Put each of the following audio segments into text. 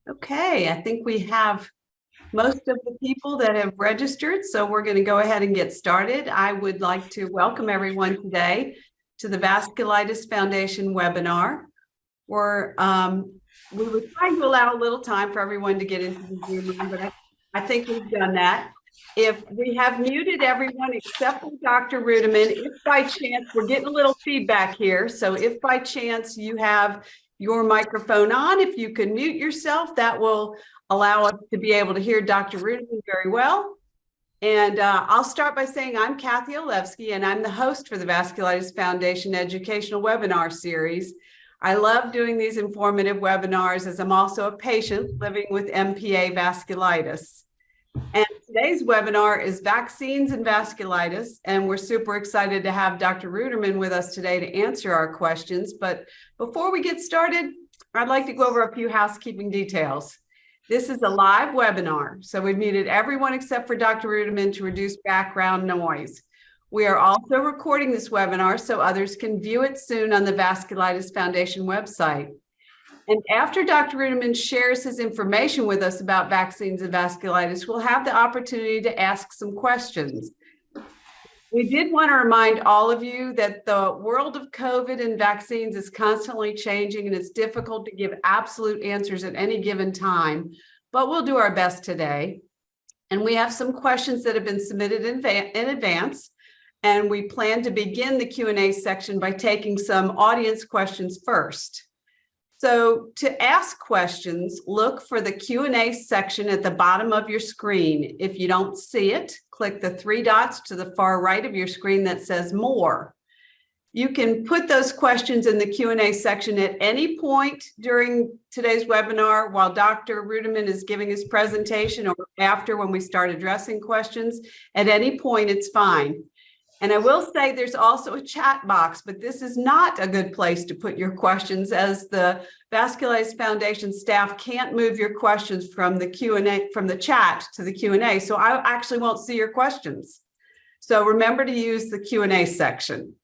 Okay, I think we have most of the people that have registered, so we're going to go ahead and get started. I would like to welcome everyone today to the Vasculitis Foundation webinar, where we were trying to allow a little time for everyone to get into the Zoom room, but I think we've done that. If we have muted everyone except for Dr. Ruderman, if by chance, we're getting a little feedback here, so if by chance you have your microphone on, if you can mute yourself, that will allow us to be able to hear Dr. Ruderman very well. And I'll start by saying I'm Kathy Olewski, and I'm the host for the Vasculitis Foundation Educational Webinar Series. I love doing these informative webinars as I'm also a patient living with MPA vasculitis. And today's webinar is Vaccines and Vasculitis, and we're super excited to have Dr. Ruderman with us today to answer our questions. But before we get started, I'd like to go over a few housekeeping details. This is a live webinar, so we've muted everyone except for Dr. Ruderman to reduce background noise. We are also recording this webinar so others can view it soon on the Vasculitis Foundation website. And after Dr. Ruderman shares his information with us about vaccines and vasculitis, we'll have the opportunity to ask some questions. We did want to remind all of you that the world of COVID and vaccines is constantly changing, and it's difficult to give absolute answers at any given time, but we'll do our best today. And we have some questions that have been submitted in advance, and we plan to begin the Q&A section by taking some audience questions first. So to ask questions, look for the Q&A section at the bottom of your screen. If you don't see it, click the three dots to the far right of your screen that says More. You can put those questions in the Q&A section at any point during today's webinar while Dr. Ruderman is giving his presentation, or after when we start addressing questions. At any point, it's fine. And I will say there's also a chat box, but this is not a good place to put your questions, as the Vasculitis Foundation staff can't move your questions from the Q&A, from the chat to the Q&A. So I actually won't see your questions. So remember to use the Q&A section.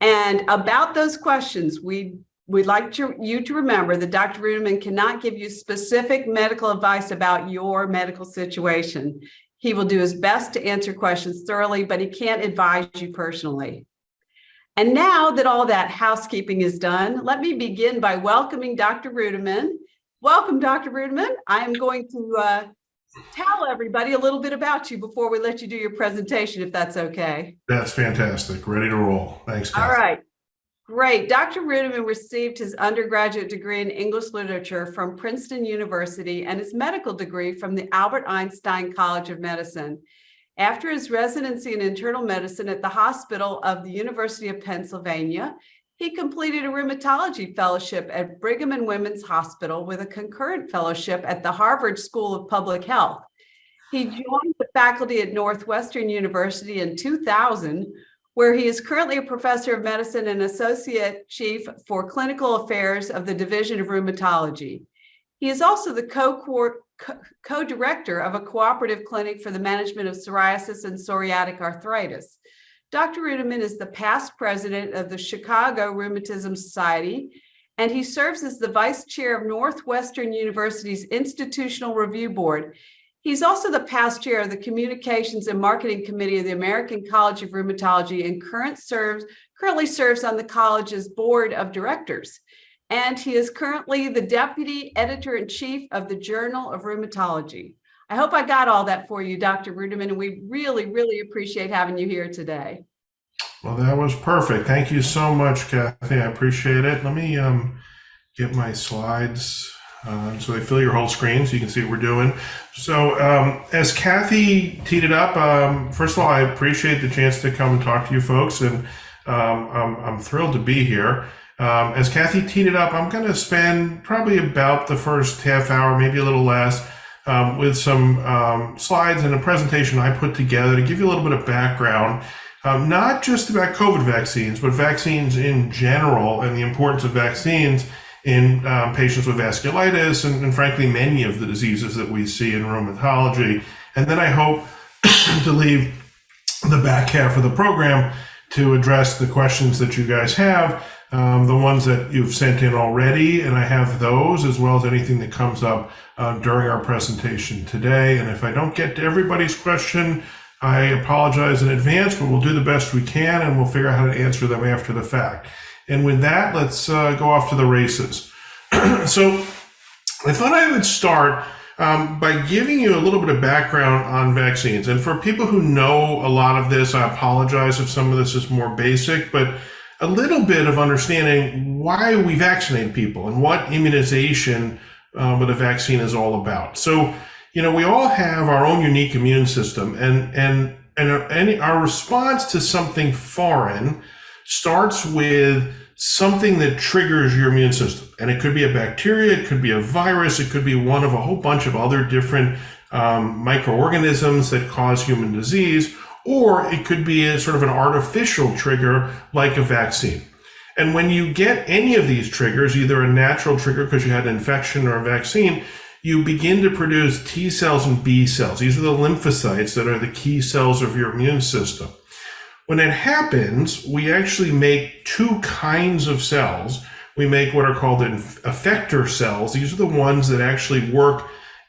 And about those questions, we'd like you to remember that Dr. Ruderman cannot give you specific medical advice about your medical situation. He will do his best to answer questions thoroughly, but he can't advise you personally. And now that all that housekeeping is done, let me begin by welcoming Dr. Ruderman. Welcome, Dr. Ruderman. I'm going to tell everybody a little bit about you before we let you do your presentation, if that's okay. That's fantastic. Ready to roll. Thanks, Kathy. All right. Great. Dr. Ruderman received his undergraduate degree in English literature from Princeton University and his medical degree from the Albert Einstein College of Medicine. After his residency in internal medicine at the Hospital of the University of Pennsylvania, he completed a rheumatology fellowship at Brigham and Women's Hospital with a concurrent fellowship at the Harvard School of Public Health. He joined the faculty at Northwestern University in 2000, where he is currently a professor of medicine and associate chief for clinical affairs of the Division of Rheumatology. He is also the co-director of a cooperative clinic for the management of psoriasis and psoriatic arthritis. Dr. Ruderman is the past president of the Chicago Rheumatism Society, and he serves as the vice chair of Northwestern University's Institutional Review Board. He's also the past chair of the Communications and Marketing Committee of the American College of Rheumatology and currently serves on the college's board of directors. And he is currently the deputy editor-in-chief of the Journal of Rheumatology. I hope I got all that for you, Dr. Ruderman, and we really, really appreciate having you here today. Well, that was perfect. Thank you so much, Kathy. I appreciate it. Let me get my slides so they fill your whole screen so you can see what we're doing. So as Kathy teed it up, first of all, I appreciate the chance to come and talk to you folks, and I'm thrilled to be here. As Kathy teed it up, I'm going to spend probably about the first half hour, maybe a little less, with some slides and a presentation I put together to give you a little bit of background, not just about COVID vaccines, but vaccines in general and the importance of vaccines in patients with vasculitis and frankly, many of the diseases that we see in rheumatology. And then I hope to leave the back half of the program to address the questions that you guys have the ones that you've sent in already, and I have those as well as anything that comes up during our presentation today. And if I don't get to everybody's question, I apologize in advance, but we'll do the best we can, and we'll figure out how to answer them after the fact. And with that, let's go off to the races. So I thought I would start by giving you a little bit of background on vaccines. And for people who know a lot of this, I apologize if some of this is more basic, but a little bit of understanding why we vaccinate people and what immunization with a vaccine is all about. So, we all have our own unique immune system, and our response to something foreign starts with something that triggers your immune system. And it could be a bacteria, it could be a virus, it could be one of a whole bunch of other different microorganisms that cause human disease, or it could be a sort of an artificial trigger like a vaccine. And when you get any of these triggers, either a natural trigger because you had an infection or a vaccine, you begin to produce T cells and B cells. These are the lymphocytes that are the key cells of your immune system. When it happens, we actually make two kinds of cells. We make what are called effector cells. These are the ones that actually work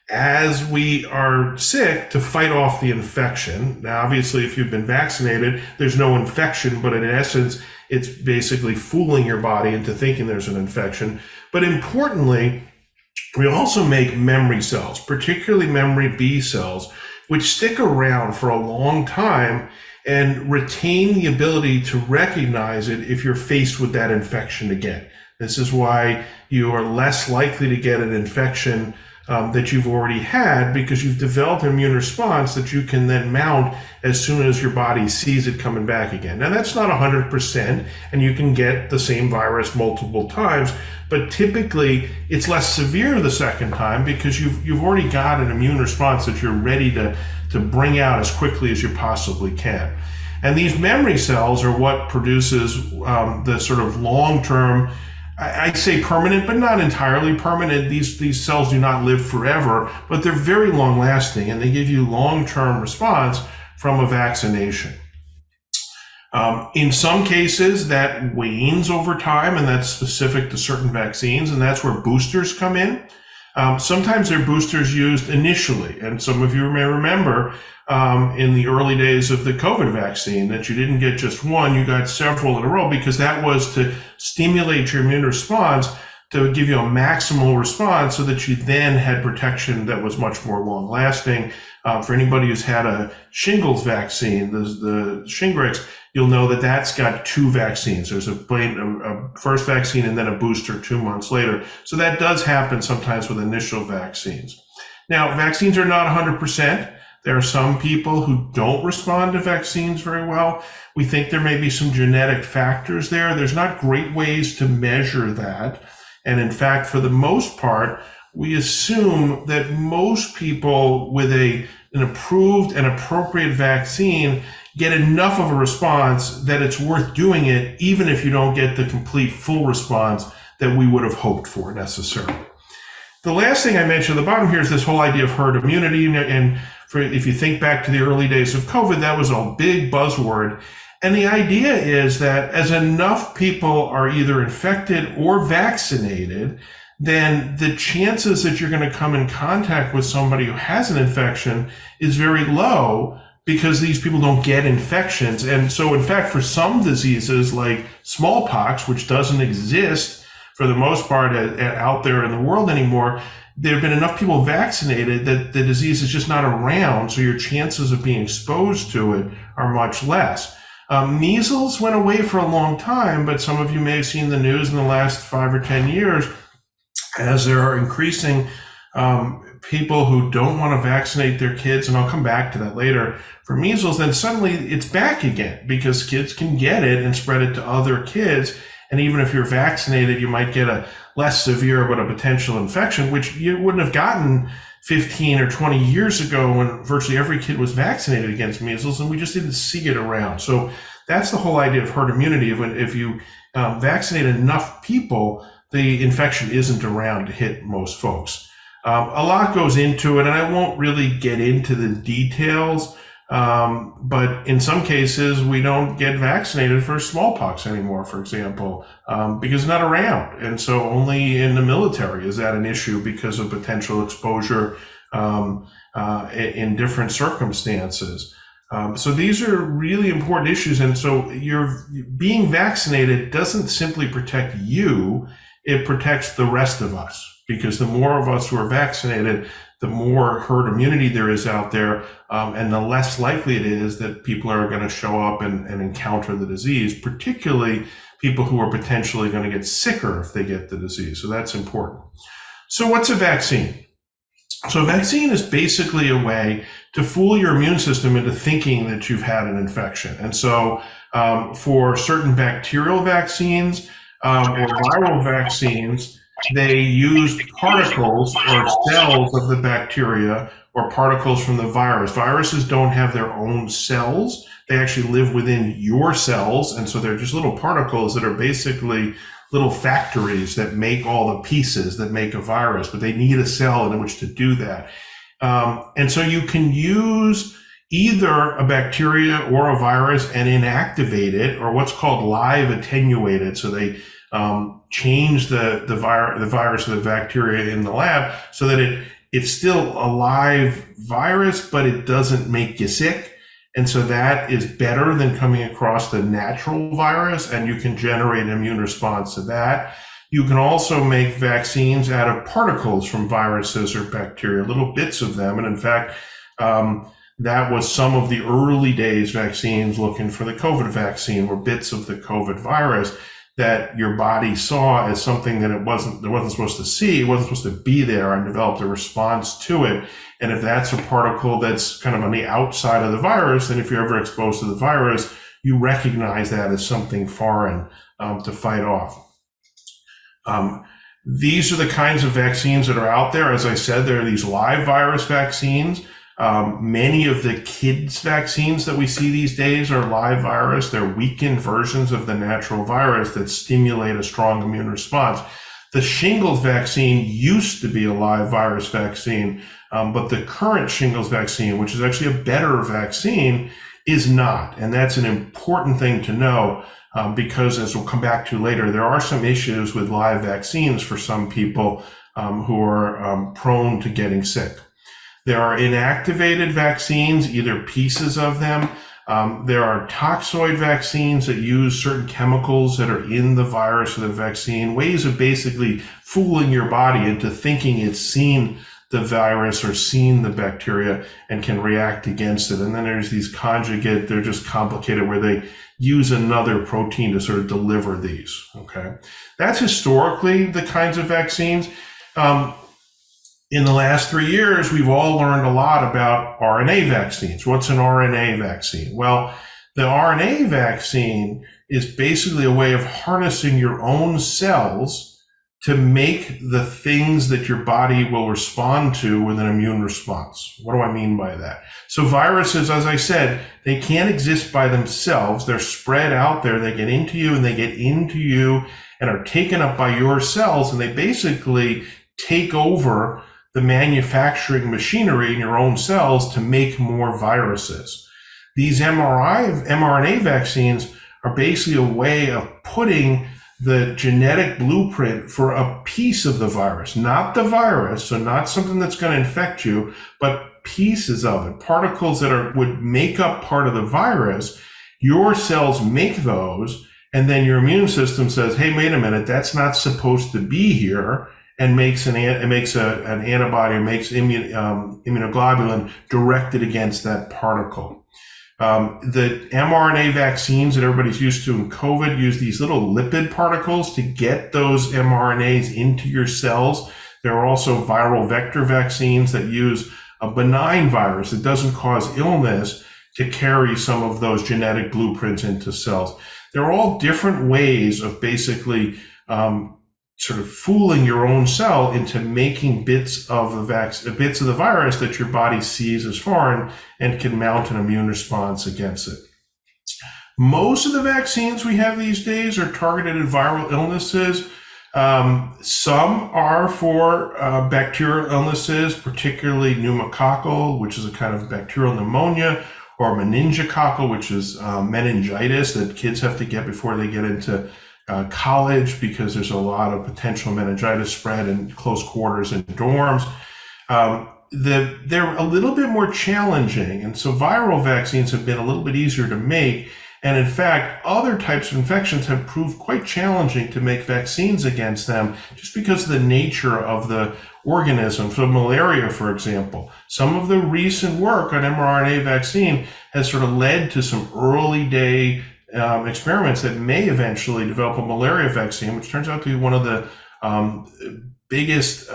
as we are sick to fight off the infection. Now, obviously, if you've been vaccinated, there's no infection, but in essence, it's basically fooling your body into thinking there's an infection. But importantly, we also make memory cells, particularly memory B cells, which stick around for a long time and retain the ability to recognize it if you're faced with that infection again. This is why you are less likely to get an infection that you've already had, because you've developed an immune response that you can then mount as soon as your body sees it coming back again. Now, that's not 100%, and you can get the same virus multiple times, but typically it's less severe the second time because you've already got an immune response that you're ready to bring out as quickly as you possibly can. And these memory cells are what produces the sort of long-term, I say permanent, but not entirely permanent. These cells do not live forever, but they're very long lasting, and they give you long-term response from a vaccination. In some cases, that wanes over time, and that's specific to certain vaccines, and that's where boosters come in. Sometimes they're boosters used initially, and some of you may remember in the early days of the COVID vaccine that you didn't get just one, you got several in a row, because that was to stimulate your immune response to give you a maximal response so that you then had protection that was much more long lasting. For anybody who's had a shingles vaccine, the Shingrix, you'll know that that's got two vaccines. There's a first vaccine and then a booster 2 months later. So that does happen sometimes with initial vaccines. Now, vaccines are not 100%. There are some people who don't respond to vaccines very well. We think there may be some genetic factors there. There's not great ways to measure that. And in fact, for the most part, we assume that most people with an approved and appropriate vaccine get enough of a response that it's worth doing it, even if you don't get the complete full response that we would have hoped for necessarily. The last thing I mentioned at the bottom here is this whole idea of herd immunity. And if you think back to the early days of COVID, that was a big buzzword. And the idea is that as enough people are either infected or vaccinated, then the chances that you're going to come in contact with somebody who has an infection is very low, because these people don't get infections. And so, in fact, for some diseases like smallpox, which doesn't exist for the most part out there in the world anymore, there have been enough people vaccinated that the disease is just not around, so your chances of being exposed to it are much less. Measles went away for a long time, but some of you may have seen the news in the last 5 or 10 years as there are increasing people who don't want to vaccinate their kids, and I'll come back to that later, for measles, then suddenly it's back again because kids can get it and spread it to other kids. And even if you're vaccinated, you might get a less severe but a potential infection, which you wouldn't have gotten 15 or 20 years ago when virtually every kid was vaccinated against measles, and we just didn't see it around. So that's the whole idea of herd immunity. If you vaccinate enough people, the infection isn't around to hit most folks. A lot goes into it, and I won't really get into the details But in some cases, we don't get vaccinated for smallpox anymore, for example, because it's not around. And so only in the military is that an issue because of potential exposure in different circumstances. So these are really important issues. And so being vaccinated doesn't simply protect you, it protects the rest of us. Because the more of us who are vaccinated, the more herd immunity there is out there, and the less likely it is that people are going to show up and encounter the disease, particularly people who are potentially going to get sicker if they get the disease. So that's important. So what's a vaccine? So a vaccine is basically a way to fool your immune system into thinking that you've had an infection. And so for certain bacterial vaccines or viral vaccines, they used particles or cells of the bacteria or particles from the virus. Viruses don't have their own cells. They actually live within your cells. And so they're just little particles that are basically little factories that make all the pieces that make a virus, but they need a cell in which to do that. And so you can use either a bacteria or a virus and inactivate it, or what's called live attenuated. So they change the virus or the bacteria in the lab so that it's still a live virus, but it doesn't make you sick. And so that is better than coming across the natural virus, and you can generate an immune response to that. You can also make vaccines out of particles from viruses or bacteria, little bits of them. And in fact, that was some of the early days vaccines looking for the COVID vaccine, were bits of the COVID virus that your body saw as something that it wasn't supposed to see, it wasn't supposed to be there, and developed a response to it. And if that's a particle that's kind of on the outside of the virus, then if you're ever exposed to the virus, you recognize that as something foreign to fight off. These are the kinds of vaccines that are out there. As I said, there are these live virus vaccines. Many of the kids' vaccines that we see these days are live virus. They're weakened versions of the natural virus that stimulate a strong immune response. The shingles vaccine used to be a live virus vaccine, but the current shingles vaccine, which is actually a better vaccine, is not. And that's an important thing to know because, as we'll come back to later, there are some issues with live vaccines for some people who are prone to getting sick. There are inactivated vaccines, either pieces of them. There are toxoid vaccines that use certain chemicals that are in the virus or the vaccine, ways of basically fooling your body into thinking it's seen the virus or seen the bacteria and can react against it. And then there's these conjugate, they're just complicated, where they use another protein to sort of deliver these, okay? That's historically the kinds of vaccines. In the last 3 years, we've all learned a lot about RNA vaccines. What's an RNA vaccine? Well, the RNA vaccine is basically a way of harnessing your own cells to make the things that your body will respond to with an immune response. What do I mean by that? So viruses, as I said, they can't exist by themselves. They're spread out there. They get into you and they get into you and are taken up by your cells, and they basically take over the manufacturing machinery in your own cells to make more viruses. These mRNA vaccines are basically a way of putting the genetic blueprint for a piece of the virus, not the virus, so not something that's going to infect you, but pieces of it, particles that would make up part of the virus. Your cells make those, and then your immune system says, hey, wait a minute, that's not supposed to be here, and makes an antibody, makes immunoglobulin directed against that particle. The mRNA vaccines that everybody's used to in COVID use these little lipid particles to get those mRNAs into your cells. There are also viral vector vaccines that use a benign virus that doesn't cause illness to carry some of those genetic blueprints into cells. They're all different ways of basically sort of fooling your own cell into making bits of the virus that your body sees as foreign and can mount an immune response against it. Most of the vaccines we have these days are targeted at viral illnesses. Some are for bacterial illnesses, particularly pneumococcal, which is a kind of bacterial pneumonia, or meningococcal, which is meningitis that kids have to get before they get into college, because there's a lot of potential meningitis spread in close quarters in dorms. They're a little bit more challenging, and so viral vaccines have been a little bit easier to make. And in fact, other types of infections have proved quite challenging to make vaccines against them, just because of the nature of the organism. So malaria, for example, some of the recent work on mRNA vaccine has sort of led to some early day experiments that may eventually develop a malaria vaccine, which turns out to be one of the biggest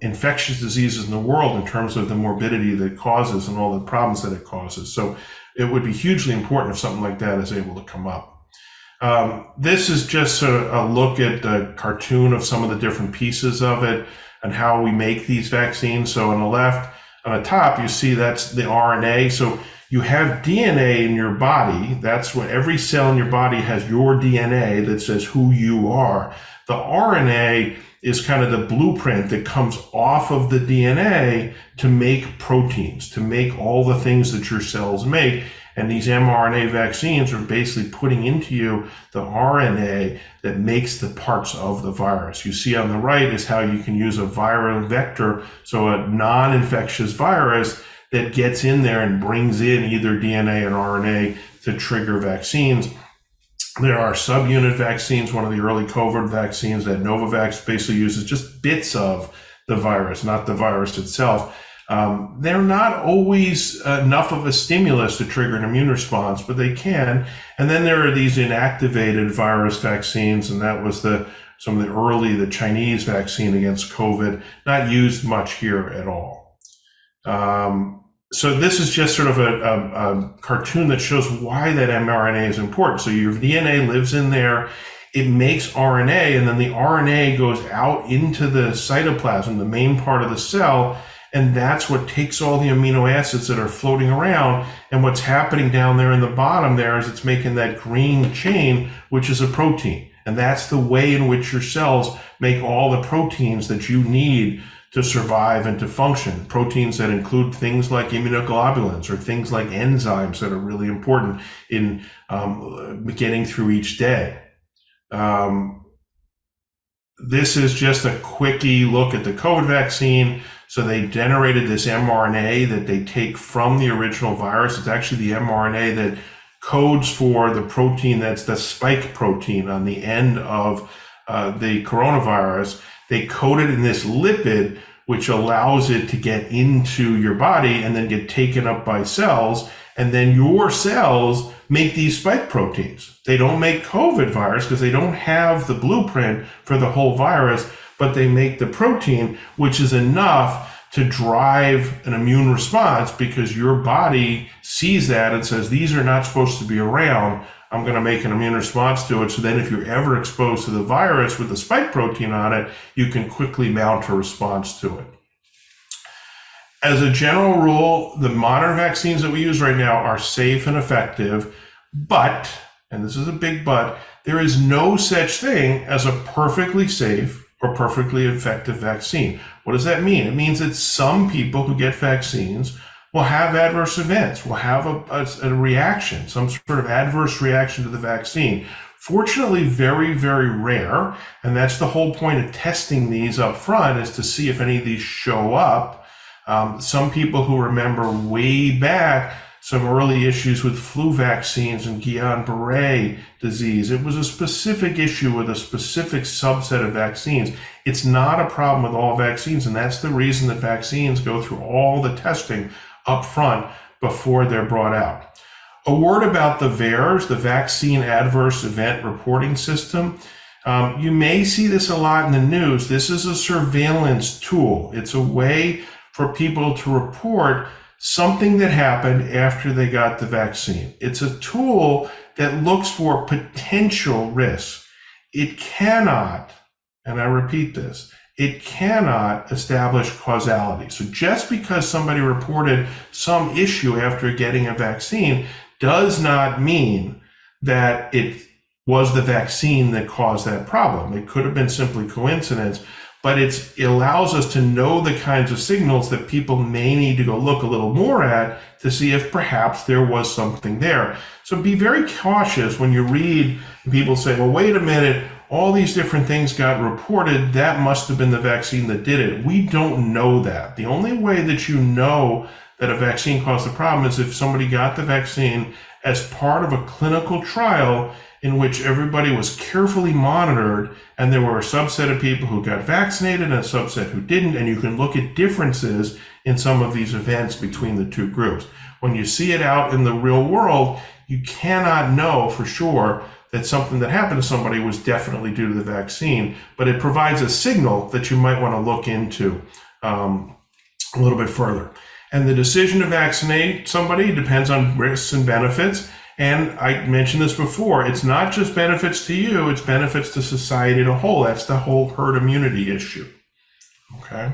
infectious diseases in the world in terms of the morbidity that it causes and all the problems that it causes. So it would be hugely important if something like that is able to come up. This is just sort of a look at the cartoon of some of the different pieces of it and how we make these vaccines. So on the left, on the top, you see that's the RNA. So you have DNA in your body. That's what every cell in your body has, your DNA that says who you are. The RNA is kind of the blueprint that comes off of the DNA to make proteins, to make all the things that your cells make. And these mRNA vaccines are basically putting into you the RNA that makes the parts of the virus. You see on the right is how you can use a viral vector, so a non-infectious virus that gets in there and brings in either DNA and RNA to trigger vaccines. There are subunit vaccines. One of the early COVID vaccines that Novavax basically uses just bits of the virus, not the virus itself. They're not always enough of a stimulus to trigger an immune response, but they can. And then there are these inactivated virus vaccines, and that was some of the Chinese vaccine against COVID, not used much here at all. So this is just sort of a cartoon that shows why that mRNA is important. So your DNA lives in there, it makes RNA, and then the RNA goes out into the cytoplasm, the main part of the cell, and that's what takes all the amino acids that are floating around, and what's happening down there in the bottom there is it's making that green chain, which is a protein. And that's the way in which your cells make all the proteins that you need to survive and to function. Proteins that include things like immunoglobulins or things like enzymes that are really important in getting through each day. This is just a quickie look at the COVID vaccine. So they generated this mRNA that they take from the original virus. It's actually the mRNA that codes for the protein that's the spike protein on the end of the coronavirus. They code it in this lipid, which allows it to get into your body and then get taken up by cells. And then your cells make these spike proteins. They don't make COVID virus because they don't have the blueprint for the whole virus, but they make the protein, which is enough to drive an immune response because your body sees that and says, these are not supposed to be around. I'm going to make an immune response to it. So then if you're ever exposed to the virus with the spike protein on it, you can quickly mount a response to it. As a general rule, the modern vaccines that we use right now are safe and effective, but, and this is a big but, there is no such thing as a perfectly safe or perfectly effective vaccine. What does that mean? It means that some people who get vaccines will have adverse events, will have a reaction, some sort of adverse reaction to the vaccine. Fortunately, very, very rare, and that's the whole point of testing these up front, is to see if any of these show up. Some people who remember way back some early issues with flu vaccines and Guillain-Barré disease. It was a specific issue with a specific subset of vaccines. It's not a problem with all vaccines, and that's the reason that vaccines go through all the testing up front before they're brought out. A word about the VAERS, the Vaccine Adverse Event Reporting System. You may see this a lot in the news. This is a surveillance tool. It's a way for people to report something that happened after they got the vaccine. It's a tool that looks for potential risk. It cannot, and I repeat this, it cannot establish causality. So just because somebody reported some issue after getting a vaccine does not mean that it was the vaccine that caused that problem. It could have been simply coincidence, but it allows us to know the kinds of signals that people may need to go look a little more at to see if perhaps there was something there. So be very cautious when you read people say, well, wait a minute, all these different things got reported. That must have been the vaccine that did it. We don't know that. The only way that you know that a vaccine caused the problem is if somebody got the vaccine as part of a clinical trial in which everybody was carefully monitored, and there were a subset of people who got vaccinated and a subset who didn't, and you can look at differences in some of these events between the two groups. When you see it out in the real world, you cannot know for sure that something that happened to somebody was definitely due to the vaccine, but it provides a signal that you might want to look into a little bit further. And the decision to vaccinate somebody depends on risks and benefits. And I mentioned this before, it's not just benefits to you, it's benefits to society as a whole. That's the whole herd immunity issue. Okay.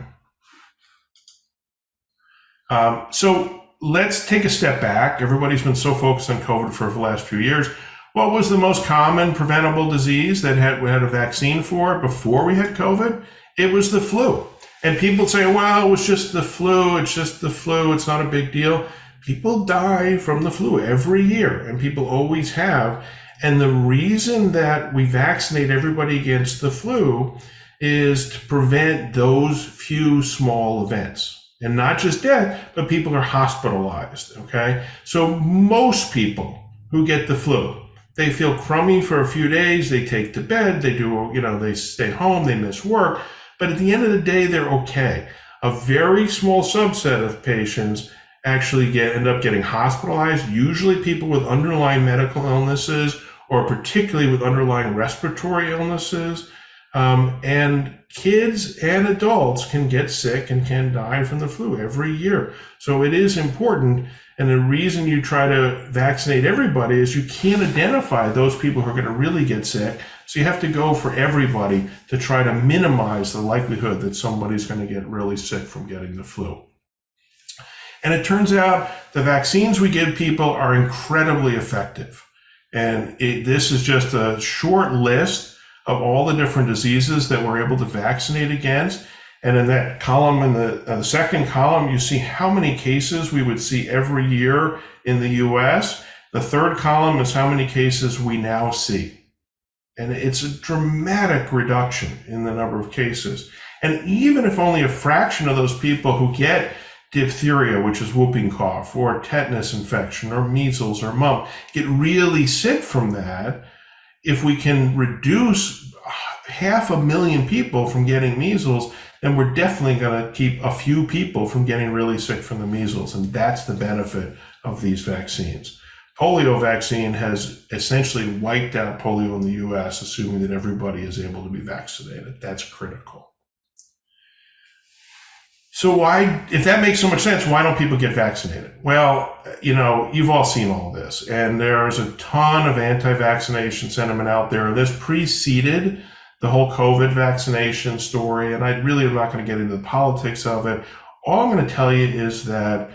So let's take a step back. Everybody's been so focused on COVID for the last few years. What was the most common preventable disease that we had a vaccine for before we had COVID? It was the flu. And people say, well, it was just the flu. It's just the flu. It's not a big deal. People die from the flu every year, and people always have. And the reason that we vaccinate everybody against the flu is to prevent those few small events. And not just death, but people are hospitalized, okay? So most people who get the flu, they feel crummy for a few days, they take to bed, they stay home, they miss work, but at the end of the day, they're okay. A very small subset of patients actually end up getting hospitalized, usually people with underlying medical illnesses or particularly with underlying respiratory illnesses. And kids and adults can get sick and can die from the flu every year. So it is important. And the reason you try to vaccinate everybody is you can't identify those people who are going to really get sick. So you have to go for everybody to try to minimize the likelihood that somebody's going to get really sick from getting the flu. And it turns out the vaccines we give people are incredibly effective. And this is just a short list of all the different diseases that we're able to vaccinate against. And in that column, in the second column, you see how many cases we would see every year in the US. The third column is how many cases we now see. And it's a dramatic reduction in the number of cases. And even if only a fraction of those people who get diphtheria, which is whooping cough, or tetanus infection, or measles, or mumps, get really sick from that, if we can reduce 500,000 people from getting measles, then we're definitely going to keep a few people from getting really sick from the measles. And that's the benefit of these vaccines. Polio vaccine has essentially wiped out polio in the US, assuming that everybody is able to be vaccinated. That's critical. So why, if that makes so much sense, why don't people get vaccinated? Well, you've all seen all this, and there's a ton of anti-vaccination sentiment out there. This preceded the whole COVID vaccination story, and I really am not going to get into the politics of it. All I'm going to tell you is that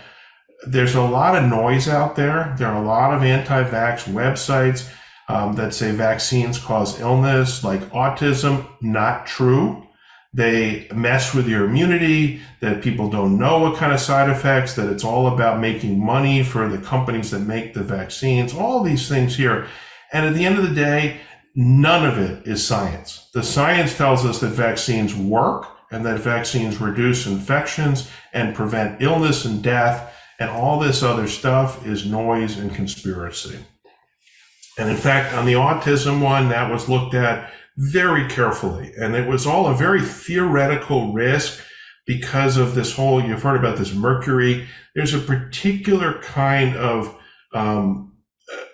there's a lot of noise out there. There are a lot of anti-vax websites that say vaccines cause illness, like autism. Not true. They mess with your immunity, that people don't know what kind of side effects, that it's all about making money for the companies that make the vaccines, all these things here. And at the end of the day, none of it is science. The science tells us that vaccines work and that vaccines reduce infections and prevent illness and death, and all this other stuff is noise and conspiracy. And in fact, on the autism one, that was looked at very carefully. And it was all a very theoretical risk because of this whole, you've heard about this mercury. There's a particular kind of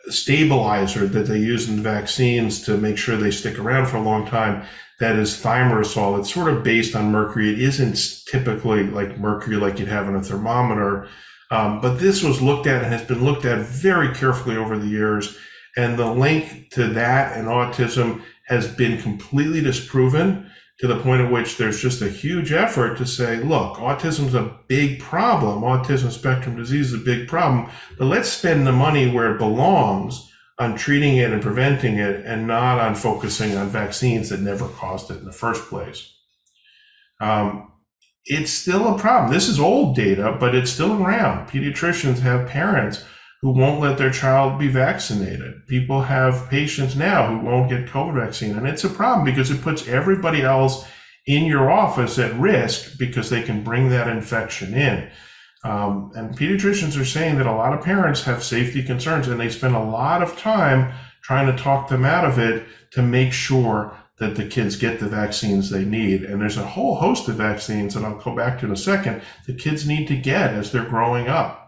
stabilizer that they use in vaccines to make sure they stick around for a long time. That is thimerosal. It's sort of based on mercury. It isn't typically like mercury like you'd have in a thermometer. But this was looked at and has been looked at very carefully over the years. And the link to that and autism has been completely disproven, to the point at which there's just a huge effort to say, look, autism is a big problem. Autism spectrum disease is a big problem, but let's spend the money where it belongs on treating it and preventing it, and not on focusing on vaccines that never caused it in the first place. It's still a problem. This is old data, but it's still around. Pediatricians have parents who won't let their child be vaccinated. People have patients now who won't get COVID vaccine. And it's a problem because it puts everybody else in your office at risk because they can bring that infection in. And pediatricians are saying that a lot of parents have safety concerns and they spend a lot of time trying to talk them out of it to make sure that the kids get the vaccines they need. And there's a whole host of vaccines that I'll go back to in a second that kids need to get as they're growing up.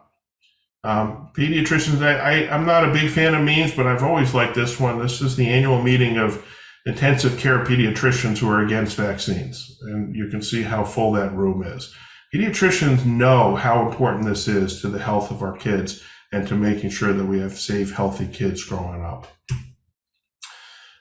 Pediatricians, I'm not a big fan of memes, but I've always liked this one. This is the annual meeting of intensive care pediatricians who are against vaccines. And you can see how full that room is. Pediatricians know how important this is to the health of our kids and to making sure that we have safe, healthy kids growing up.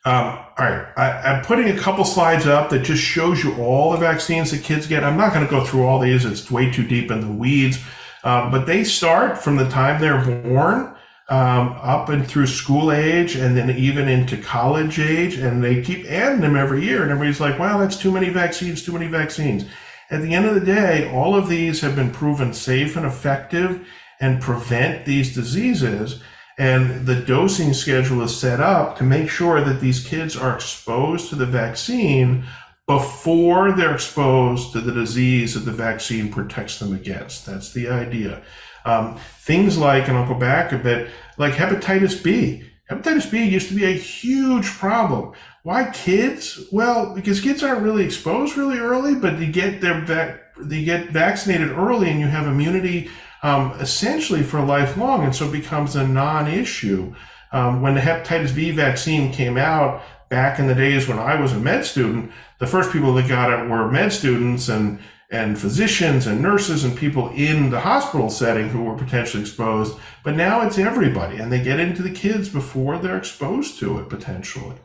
All right, I'm putting a couple slides up that just shows you all the vaccines that kids get. I'm not going to go through all these. It's way too deep in the weeds. But they start from the time they're born up and through school age and then even into college age. And they keep adding them every year. And everybody's like, wow, that's too many vaccines, too many vaccines. At the end of the day, all of these have been proven safe and effective and prevent these diseases. And the dosing schedule is set up to make sure that these kids are exposed to the vaccine before they're exposed to the disease that the vaccine protects them against. That's the idea. Things like, and I'll go back a bit, like hepatitis B. Hepatitis B used to be a huge problem. Why kids? Well, because kids aren't really exposed really early, but they get vaccinated early and you have immunity essentially for lifelong, and so it becomes a non-issue. When the hepatitis B vaccine came out back in the days when I was a med student, the first people that got it were med students and physicians and nurses and people in the hospital setting who were potentially exposed. But now it's everybody, and they get into the kids before they're exposed to it potentially.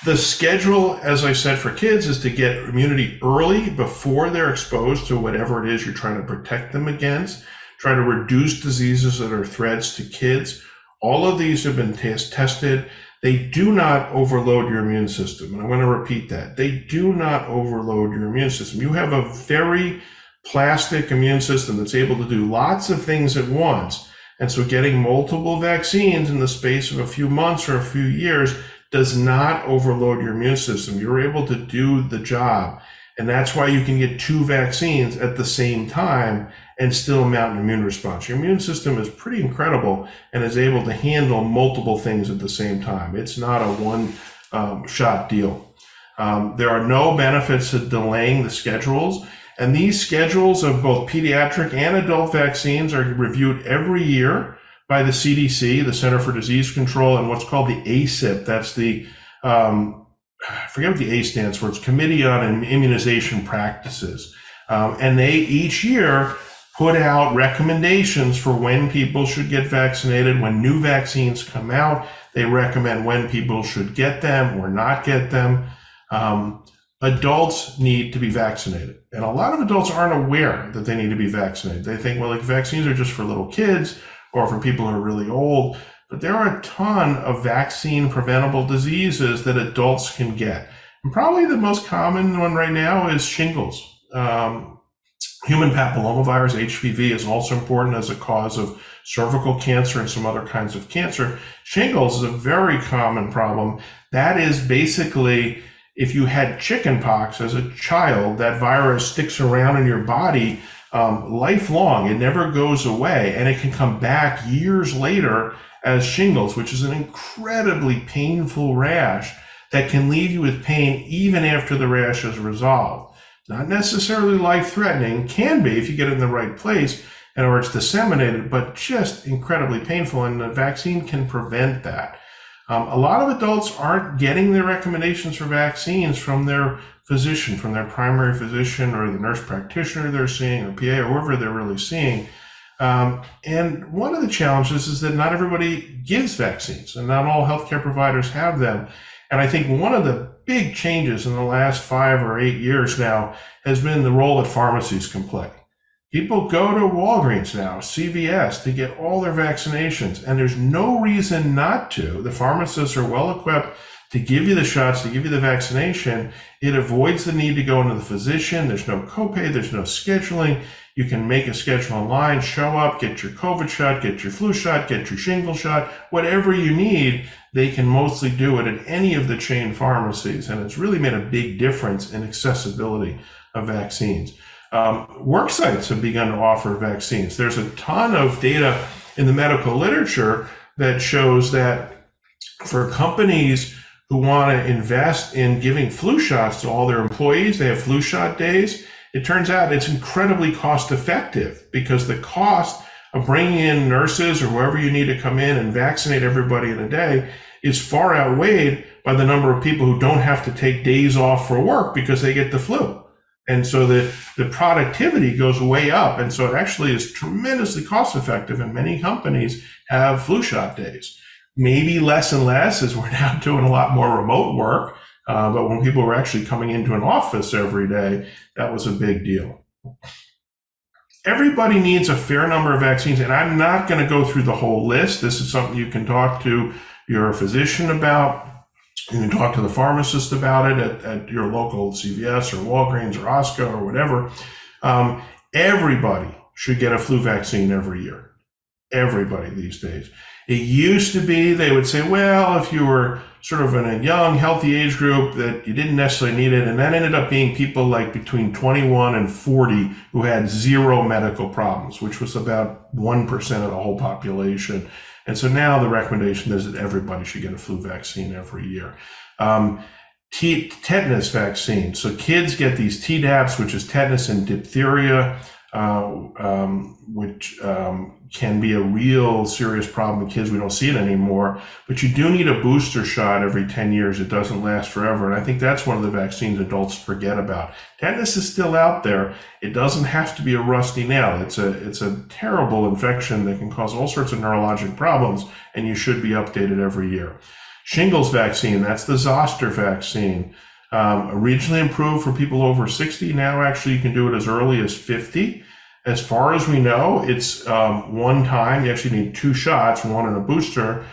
The schedule, as I said, for kids is to get immunity early before they're exposed to whatever it is you're trying to protect them against, try to reduce diseases that are threats to kids. All of these have been tested. They do not overload your immune system. And I'm going to repeat that. They do not overload your immune system. You have a very plastic immune system that's able to do lots of things at once. And so getting multiple vaccines in the space of a few months or a few years does not overload your immune system. You're able to do the job. And that's why you can get 2 vaccines at the same time and still mount an immune response. Your immune system is pretty incredible and is able to handle multiple things at the same time. It's not a one-shot deal. There are no benefits to delaying the schedules. And these schedules of both pediatric and adult vaccines are reviewed every year by the CDC, the Center for Disease Control, and what's called the ACIP. That's the, I forget what the A stands for. It's Committee on Immunization Practices. And they each year put out recommendations for when people should get vaccinated. When new vaccines come out, they recommend when people should get them or not get them. Adults need to be vaccinated. And a lot of adults aren't aware that they need to be vaccinated. They think, well, like vaccines are just for little kids or for people who are really old. But there are a ton of vaccine preventable diseases that adults can get. And probably the most common one right now is shingles. Human papillomavirus, HPV, is also important as a cause of cervical cancer and some other kinds of cancer. Shingles is a very common problem. That is basically, if you had chickenpox as a child, that virus sticks around in your body lifelong. It never goes away, and it can come back years later as shingles, which is an incredibly painful rash that can leave you with pain even after the rash is resolved. Not necessarily life-threatening, can be if you get it in the right place and or it's disseminated, but just incredibly painful, and the vaccine can prevent that. A lot of adults aren't getting their recommendations for vaccines from their physician, from their primary physician or the nurse practitioner they're seeing, or PA, or whoever they're really seeing. And one of the challenges is that not everybody gives vaccines, and not all healthcare providers have them. And I think one of the big changes in the last 5 or 8 years now has been the role that pharmacies can play. People go to Walgreens now, CVS, to get all their vaccinations, and there's no reason not to. The pharmacists are well equipped to give you the shots, to give you the vaccination. It avoids the need to go into the physician. There's no copay. There's no scheduling. You can make a schedule online, show up, get your COVID shot, get your flu shot, get your shingle shot, whatever you need. They can mostly do it at any of the chain pharmacies. And it's really made a big difference in accessibility of vaccines. Work sites have begun to offer vaccines. There's a ton of data in the medical literature that shows that for companies who want to invest in giving flu shots to all their employees, they have flu shot days. It turns out it's incredibly cost effective because the cost of bringing in nurses or whoever you need to come in and vaccinate everybody in a day is far outweighed by the number of people who don't have to take days off for work because they get the flu. And so the productivity goes way up. And so it actually is tremendously cost effective. And many companies have flu shot days. Maybe less and less as we're now doing a lot more remote work. But when people were actually coming into an office every day, that was a big deal. Everybody needs a fair number of vaccines, and I'm not going to go through the whole list. This is something you can talk to your physician about. You can talk to the pharmacist about it at your local CVS or Walgreens or Osco or whatever. Everybody should get a flu vaccine every year. Everybody these days. It used to be they would say, well, if you were sort of in a young, healthy age group that you didn't necessarily need it. And that ended up being people like between 21 and 40 who had zero medical problems, which was about 1% of the whole population. And so now the recommendation is that everybody should get a flu vaccine every year. Tetanus vaccine. So kids get these Tdaps, which is tetanus and diphtheria, which can be a real serious problem with kids. We don't see it anymore, but you do need a booster shot every 10 years. It doesn't last forever. And I think that's one of the vaccines adults forget about. Tetanus is still out there. It doesn't have to be a rusty nail. It's a terrible infection that can cause all sorts of neurologic problems, and you should be updated every year. Shingles vaccine, that's the zoster vaccine. Originally approved for people over 60. Now actually you can do it as early as 50. As far as we know, it's one time. You actually need 2 shots, one and a booster.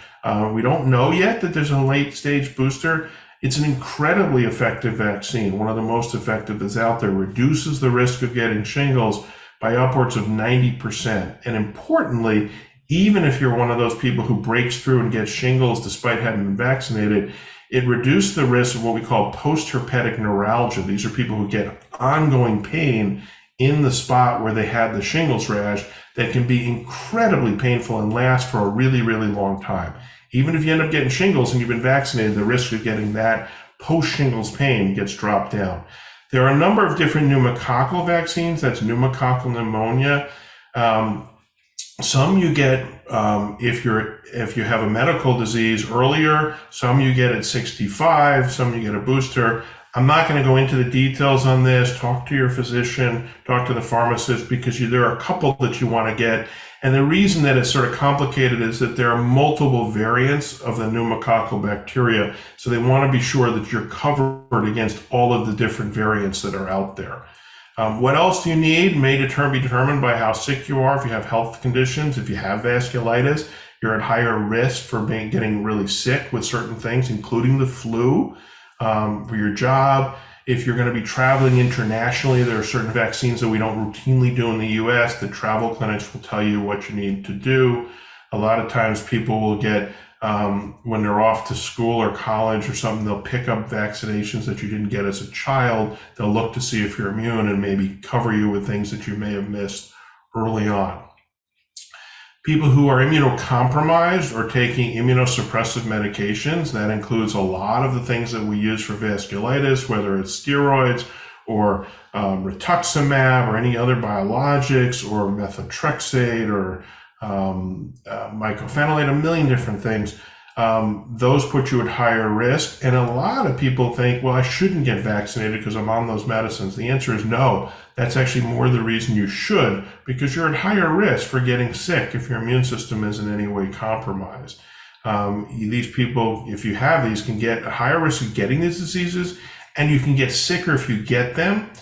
We don't know yet that there's a late stage booster. It's an incredibly effective vaccine, one of the most effective that's out there. Reduces the risk of getting shingles by upwards of 90%. And importantly, even if you're one of those people who breaks through and gets shingles despite having been vaccinated, it reduced the risk of what we call post-herpetic neuralgia. These are people who get ongoing pain in the spot where they had the shingles rash that can be incredibly painful and last for a really, really long time. Even if you end up getting shingles and you've been vaccinated, the risk of getting that post-shingles pain gets dropped down. There are a number of different pneumococcal vaccines. That's pneumococcal pneumonia. Some you get if you have a medical disease earlier. Some you get at 65. Some you get a booster. I'm not going to go into the details on this. Talk to your physician, talk to the pharmacist, because there are a couple that you want to get. And the reason that it's sort of complicated is that there are multiple variants of the pneumococcal bacteria. So they want to be sure that you're covered against all of the different variants that are out there. What else do you need may be determined by how sick you are. If you have health conditions, if you have vasculitis, you're at higher risk for getting really sick with certain things, including the flu. For your job, if you're going to be traveling internationally, there are certain vaccines that we don't routinely do in the US. The travel clinics will tell you what you need to do. A lot of times people will get, when they're off to school or college or something, they'll pick up vaccinations that you didn't get as a child. They'll look to see if you're immune and maybe cover you with things that you may have missed early on. People who are immunocompromised or taking immunosuppressive medications, that includes a lot of the things that we use for vasculitis, whether it's steroids or rituximab or any other biologics or methotrexate or mycophenolate, a million different things. Those put you at higher risk. And a lot of people think, well, I shouldn't get vaccinated because I'm on those medicines. The answer is no. That's actually more the reason you should, because you're at higher risk for getting sick if your immune system is in any way compromised. These people, if you have these, can get a higher risk of getting these diseases, and you can get sicker if you get them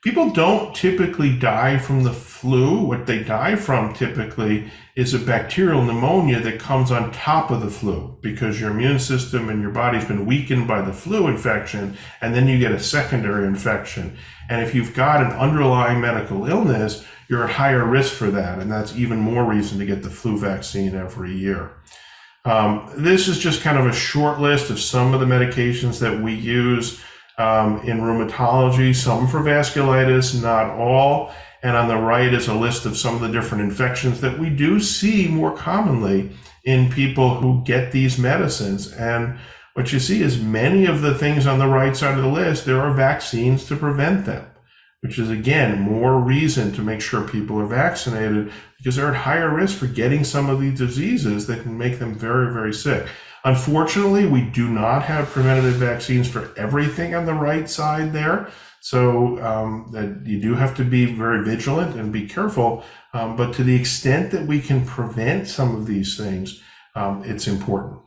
People don't typically die from the flu. What they die from typically is a bacterial pneumonia that comes on top of the flu because your immune system and your body's been weakened by the flu infection, and then you get a secondary infection. And if you've got an underlying medical illness, you're at higher risk for that, and that's even more reason to get the flu vaccine every year. This is just kind of a short list of some of the medications that we use in rheumatology, some for vasculitis, not all. And on the right is a list of some of the different infections that we do see more commonly in people who get these medicines. And what you see is many of the things on the right side of the list, there are vaccines to prevent them, which is, again, more reason to make sure people are vaccinated because they're at higher risk for getting some of these diseases that can make them very, very sick. Unfortunately, we do not have preventative vaccines for everything on the right side there. So that you do have to be very vigilant and be careful. But to the extent that we can prevent some of these things, it's important.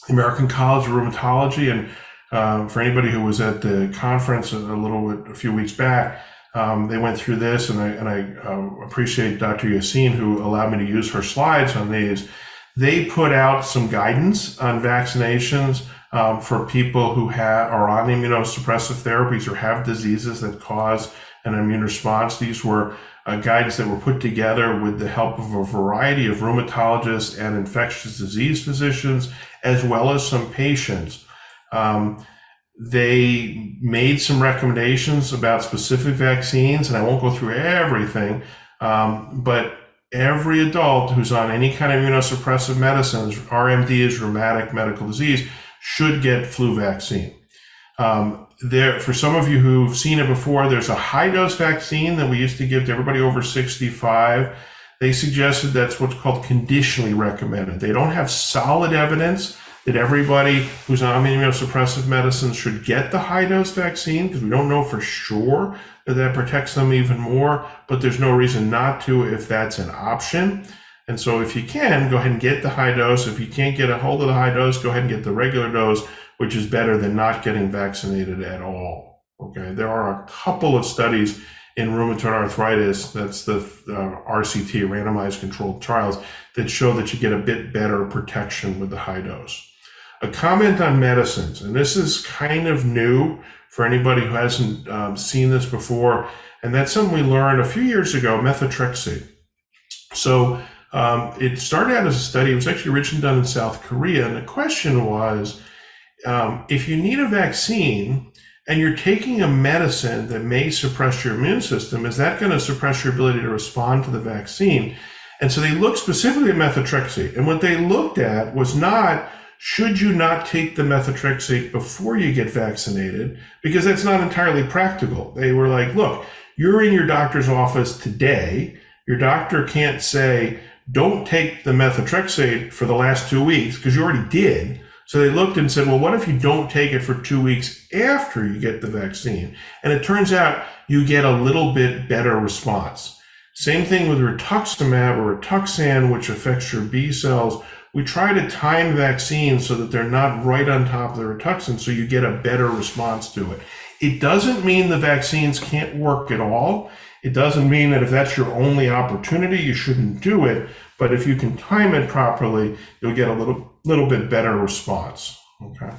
The American College of Rheumatology, and for anybody who was at the conference a few weeks back, they went through this, and I appreciate Dr. Yassine, who allowed me to use her slides on these. They put out some guidance on vaccinations for people who are on immunosuppressive therapies or have diseases that cause an immune response. These were guidance that were put together with the help of a variety of rheumatologists and infectious disease physicians, as well as some patients. They made some recommendations about specific vaccines, and I won't go through everything, but every adult who's on any kind of immunosuppressive medicines, RMDs, rheumatic medical disease, should get flu vaccine. For some of you who've seen it before, there's a high-dose vaccine that we used to give to everybody over 65. They suggested that's what's called conditionally recommended. They don't have solid evidence that everybody who's on immunosuppressive medicines should get the high-dose vaccine because we don't know for sure that protects them even more, but there's no reason not to if that's an option. And so if you can, go ahead and get the high dose. If you can't get a hold of the high dose, go ahead and get the regular dose, which is better than not getting vaccinated at all. Okay, there are a couple of studies in rheumatoid arthritis, that's the RCT, randomized controlled trials, that show that you get a bit better protection with the high dose. A comment on medicines, and this is kind of new for anybody who hasn't seen this before, and that's something we learned a few years ago, methotrexate. So it started out as a study. It was actually originally done in South Korea, and the question was, if you need a vaccine and you're taking a medicine that may suppress your immune system, is that going to suppress your ability to respond to the vaccine? And so they looked specifically at methotrexate, and what they looked at was not, should you not take the methotrexate before you get vaccinated? Because that's not entirely practical. They were like, look, you're in your doctor's office today. Your doctor can't say, don't take the methotrexate for the last 2 weeks, because you already did. So they looked and said, well, what if you don't take it for 2 weeks after you get the vaccine? And it turns out you get a little bit better response. Same thing with rituximab or Rituxan, which affects your B cells. We try to time vaccines so that they're not right on top of the Rituxan, so you get a better response to it. It doesn't mean the vaccines can't work at all. It doesn't mean that if that's your only opportunity, you shouldn't do it. But if you can time it properly, you'll get a little bit better response. Okay.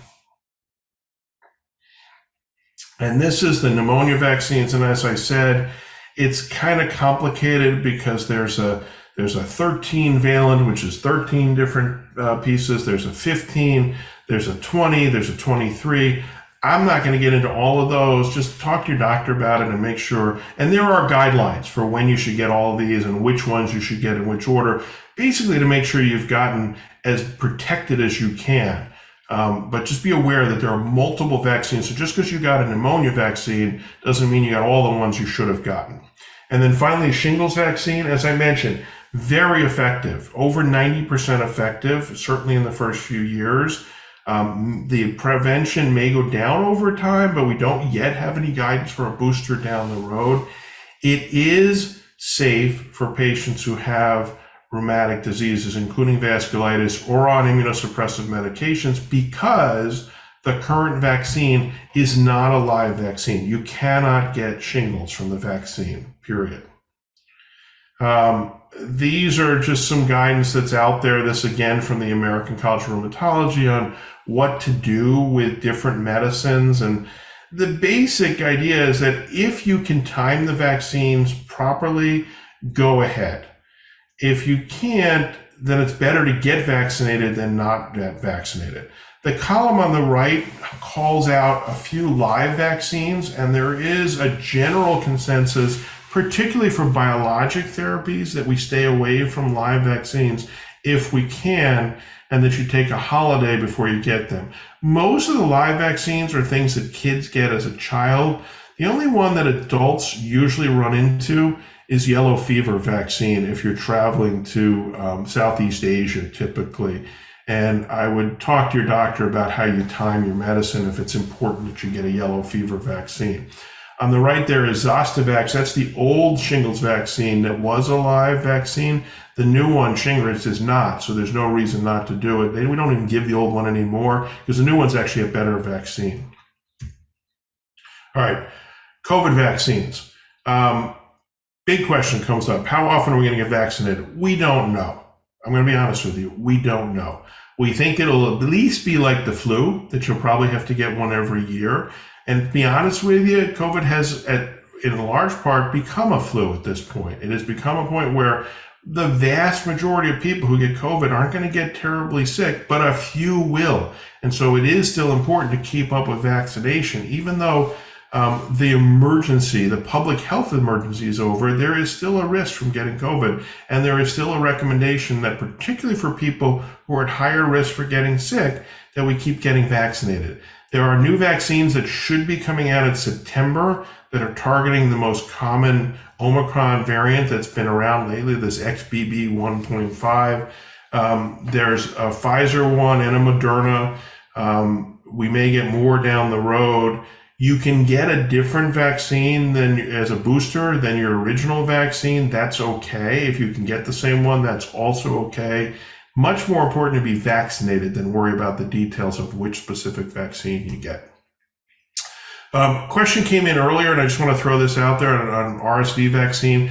And this is the pneumonia vaccines. And as I said, it's kind of complicated because there's a 13 valent, which is 13 different pieces. There's a 15, there's a 20, there's a 23. I'm not going to get into all of those. Just talk to your doctor about it and make sure. And there are guidelines for when you should get all of these and which ones you should get in which order, basically to make sure you've gotten as protected as you can. But just be aware that there are multiple vaccines. So just because you got a pneumonia vaccine doesn't mean you got all the ones you should have gotten. And then finally, shingles vaccine, as I mentioned, very effective, over 90% effective, certainly in the first few years. The prevention may go down over time, but we don't yet have any guidance for a booster down the road. It is safe for patients who have rheumatic diseases, including vasculitis, or on immunosuppressive medications, because The current vaccine is not a live vaccine. You cannot get shingles from the vaccine, period. These are just some guidance that's out there. This again from the American College of Rheumatology on what to do with different medicines. And the basic idea is that if you can time the vaccines properly, go ahead. If you can't, then it's better to get vaccinated than not get vaccinated. The column on the right calls out a few live vaccines, and there is a general consensus, particularly for biologic therapies, that we stay away from live vaccines if we can, and that you take a holiday before you get them. Most of the live vaccines are things that kids get as a child. The only one that adults usually run into is yellow fever vaccine if you're traveling to Southeast Asia typically. And I would talk to your doctor about how you time your medicine if it's important that you get a yellow fever vaccine. On the right there is Zostavax. That's the old shingles vaccine that was a live vaccine. The new one, Shingrix, is not, so there's no reason not to do it. We don't even give the old one anymore because the new one's actually a better vaccine. All right, COVID vaccines. Big question comes up. How often are we going to get vaccinated? We don't know. I'm going to be honest with you. We don't know. We think it'll at least be like the flu, that you'll probably have to get one every year. And to be honest with you, COVID has, in large part, become a flu at this point. It has become a point where the vast majority of people who get COVID aren't going to get terribly sick, but a few will. And so it is still important to keep up with vaccination. Even though the emergency, the public health emergency is over, there is still a risk from getting COVID. And there is still a recommendation that particularly for people who are at higher risk for getting sick, that we keep getting vaccinated. There are new vaccines that should be coming out in September that are targeting the most common Omicron variant that's been around lately, this XBB 1.5. There's a Pfizer one and a Moderna. We may get more down the road. You can get a different vaccine than as a booster than your original vaccine. That's okay. If you can get the same one, that's also okay. Much more important to be vaccinated than worry about the details of which specific vaccine you get. Question came in earlier, and I just want to throw this out there on RSV vaccine.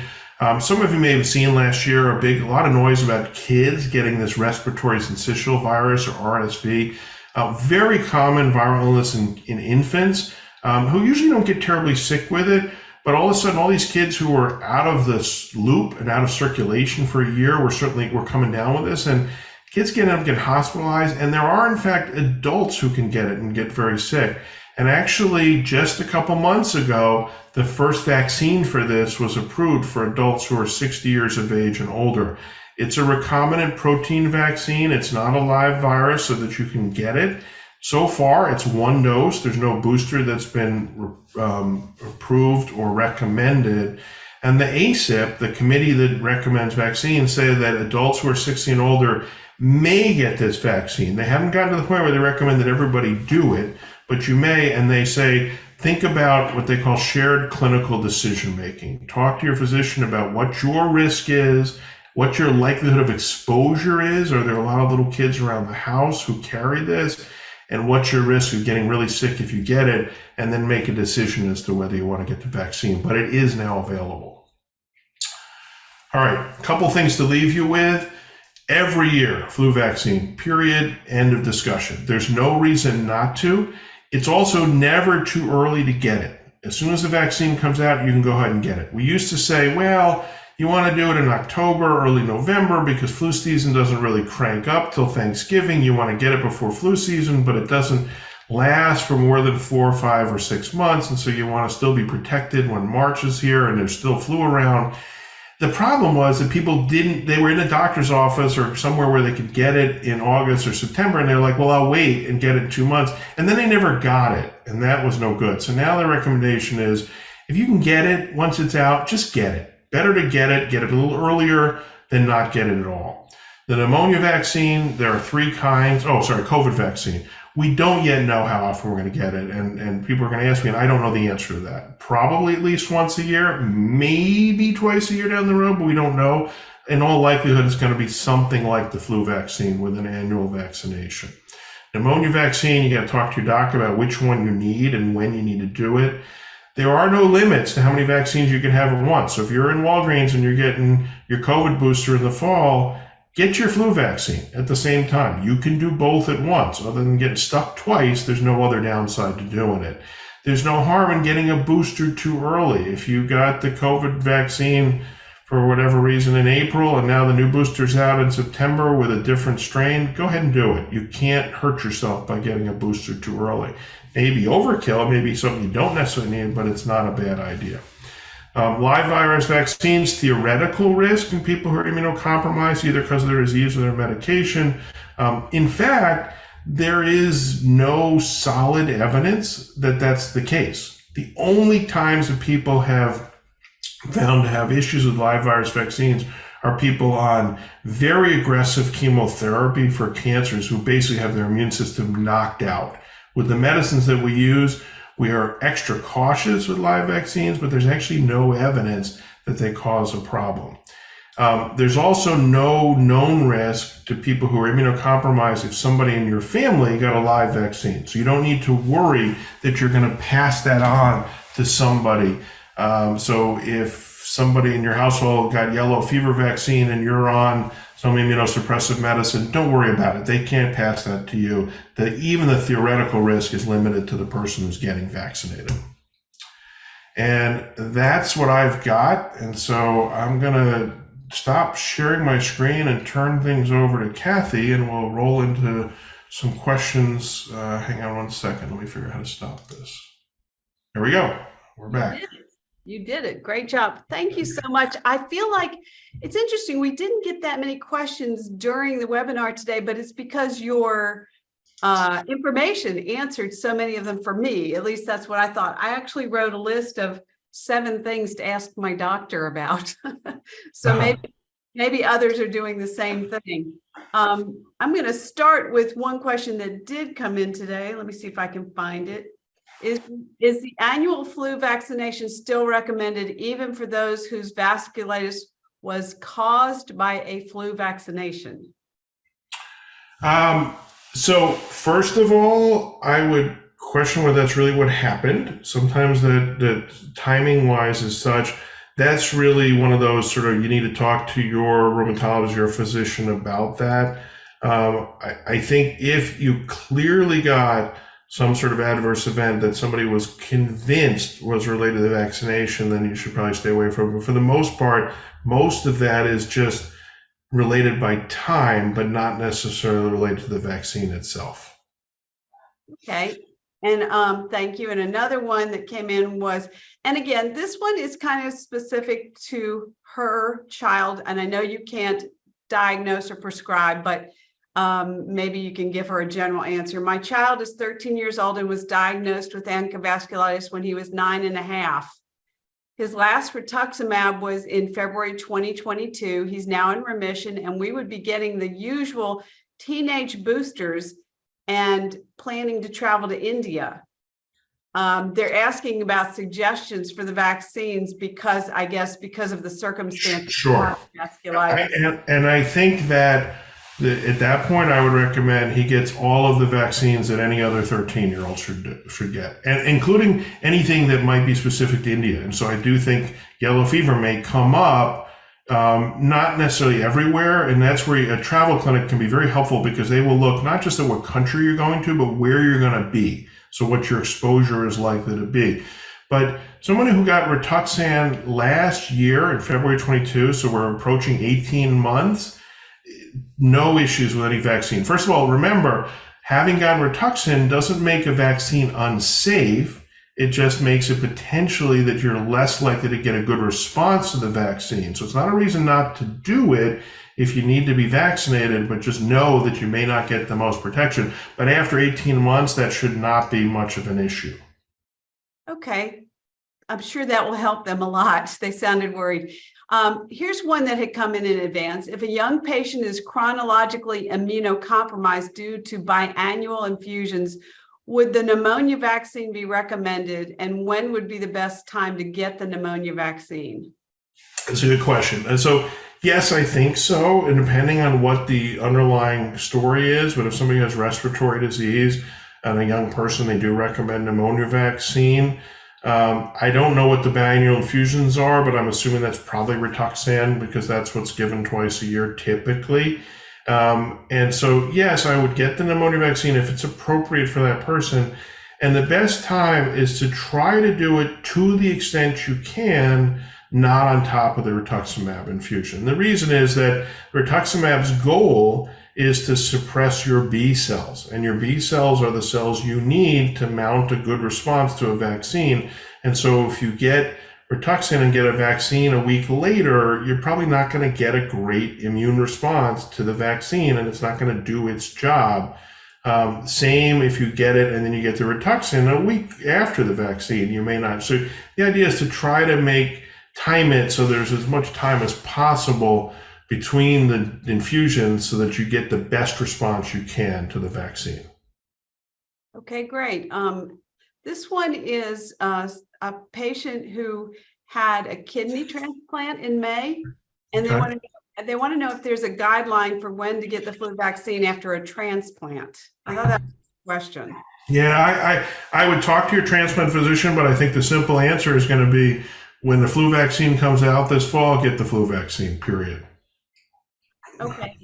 Some of you may have seen last year a lot of noise about kids getting this respiratory syncytial virus or RSV. Very common viral illness in infants who usually don't get terribly sick with it. But all of a sudden, all these kids who were out of this loop and out of circulation for a year were coming down with this, and kids get hospitalized. And there are, in fact, adults who can get it and get very sick. And actually, just a couple months ago, the first vaccine for this was approved for adults who are 60 years of age and older. It's a recombinant protein vaccine. It's not a live virus so that you can get it. So far, it's one dose. There's no booster that's been approved or recommended. And the ACIP, the committee that recommends vaccines, say that adults who are 60 and older may get this vaccine. They haven't gotten to the point where they recommend that everybody do it, but you may. And they say, think about what they call shared clinical decision making. Talk to your physician about what your risk is, what your likelihood of exposure is. Are there a lot of little kids around the house who carry this? And what's your risk of getting really sick if you get it, and then make a decision as to whether you want to get the vaccine. But it is now available. All right, a couple things to leave you with. Every year, flu vaccine, period, end of discussion. There's no reason not to. It's also never too early to get it. As soon as the vaccine comes out, you can go ahead and get it. We used to say, well, you want to do it in October, early November, because flu season doesn't really crank up till Thanksgiving. You want to get it before flu season, but it doesn't last for more than 4, 5, or 6 months. And so you want to still be protected when March is here and there's still flu around. The problem was that people they were in a doctor's office or somewhere where they could get it in August or September. And they're like, well, I'll wait and get it in 2 months. And then they never got it. And that was no good. So now the recommendation is if you can get it once it's out, just get it. Better to get it a little earlier than not get it at all. The pneumonia vaccine, there are 3 kinds. COVID vaccine. We don't yet know how often we're going to get it. And people are going to ask me, and I don't know the answer to that. Probably at least once a year, maybe twice a year down the road, but we don't know. In all likelihood, it's going to be something like the flu vaccine with an annual vaccination. Pneumonia vaccine, you got to talk to your doctor about which one you need and when you need to do it. There are no limits to how many vaccines you can have at once. So if you're in Walgreens and you're getting your COVID booster in the fall, get your flu vaccine at the same time. You can do both at once. Other than getting stuck twice, there's no other downside to doing it. There's no harm in getting a booster too early. If you got the COVID vaccine for whatever reason in April and now the new booster's out in September with a different strain, go ahead and do it. You can't hurt yourself by getting a booster too early. Maybe overkill, maybe something you don't necessarily need, but it's not a bad idea. Live virus vaccines, theoretical risk in people who are immunocompromised, either because of their disease or their medication. In fact, there is no solid evidence that that's the case. The only times that people have found to have issues with live virus vaccines are people on very aggressive chemotherapy for cancers who basically have their immune system knocked out. With the medicines that we use, we are extra cautious with live vaccines, but there's actually no evidence that they cause a problem. There's also no known risk to people who are immunocompromised if somebody in your family got a live vaccine. So you don't need to worry that you're going to pass that on to somebody. So if somebody in your household got yellow fever vaccine and you're on some immunosuppressive medicine, don't worry about it. They can't pass that to you. Even the theoretical risk is limited to the person who's getting vaccinated. And that's what I've got. And so I'm going to stop sharing my screen and turn things over to Kathy, and we'll roll into some questions. Hang on one second. Let me figure out how to stop this. There we go. We're back. You did it. Great job. Thank you so much. I feel like it's interesting. We didn't get that many questions during the webinar today, but it's because your information answered so many of them for me. At least that's what I thought. I actually wrote a list of 7 things to ask my doctor about. So maybe others are doing the same thing. I'm going to start with one question that did come in today. Let me see if I can find it. Is the annual flu vaccination still recommended even for those whose vasculitis was caused by a flu vaccination? So first of all, I would question whether that's really what happened. Sometimes the timing wise is such. That's really one of those sort of, you need to talk to your rheumatologist or physician about that. I think if you clearly got some sort of adverse event that somebody was convinced was related to the vaccination, then you should probably stay away from it. But for the most part, most of that is just related by time, but not necessarily related to the vaccine itself. Okay. And thank you. And another one that came in was, and again, this one is kind of specific to her child. And I know you can't diagnose or prescribe, but maybe you can give her a general answer. My child is 13 years old and was diagnosed with vasculitis when he was 9.5. His last rituximab was in February 2022. He's now in remission, and we would be getting the usual teenage boosters and planning to travel to India. They're asking about suggestions for the vaccines because of the circumstances. Sure. Of vasculitis. And I think that at that point, I would recommend he gets all of the vaccines that any other 13-year-old should get, and including anything that might be specific to India. And so I do think yellow fever may come up, not necessarily everywhere. And that's where a travel clinic can be very helpful, because they will look not just at what country you're going to, but where you're going to be. So what your exposure is likely to be. But someone who got Rituxan last year in February 22, so we're approaching 18 months, no issues with any vaccine. First of all, remember, having gotten Rituxan doesn't make a vaccine unsafe. It just makes it potentially that you're less likely to get a good response to the vaccine. So it's not a reason not to do it if you need to be vaccinated, but just know that you may not get the most protection. But after 18 months, that should not be much of an issue. Okay. I'm sure that will help them a lot. They sounded worried. Here's one that had come in advance. If a young patient is chronologically immunocompromised due to biannual infusions, would the pneumonia vaccine be recommended? And when would be the best time to get the pneumonia vaccine? That's a good question. And so Yes, I think so. And depending on what the underlying story is, but if somebody has respiratory disease and a young person, they do recommend pneumonia vaccine. I don't know what the biannual infusions are, but I'm assuming that's probably Rituxan because that's what's given twice a year typically. And so, yes, I would get the pneumonia vaccine if it's appropriate for that person. And the best time is to try to do it to the extent you can, not on top of the rituximab infusion. The reason is that rituximab's goal is to suppress your B cells, and your B cells are the cells you need to mount a good response to a vaccine. And so if you get Rituxan and get a vaccine a week later, you're probably not going to get a great immune response to the vaccine, and it's not going to do its job. Same if you get it and then you get the Rituxan a week after the vaccine, you may not. So the idea is to try to time it so there's as much time as possible between the infusions so that you get the best response you can to the vaccine. Okay, great. This one is a patient who had a kidney transplant in May, and Okay. they want to know if there's a guideline for when to get the flu vaccine after a transplant. I thought that was a question. Yeah, I would talk to your transplant physician, but I think the simple answer is going to be when the flu vaccine comes out this fall, get the flu vaccine, period. Okay.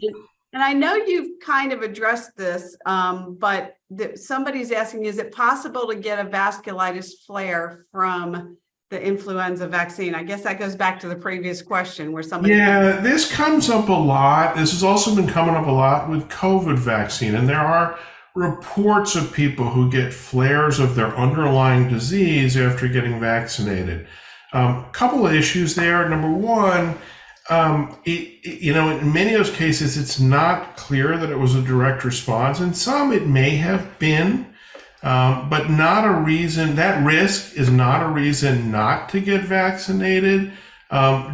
And I know you've kind of addressed this, but somebody's asking, is it possible to get a vasculitis flare from the influenza vaccine? I guess that goes back to the previous question where somebody... Yeah, this comes up a lot. This has also been coming up a lot with COVID vaccine. And there are reports of people who get flares of their underlying disease after getting vaccinated. A couple of issues there. Number one, in many of those cases, it's not clear that it was a direct response. In some, it may have been, but not a reason. That risk is not a reason not to get vaccinated.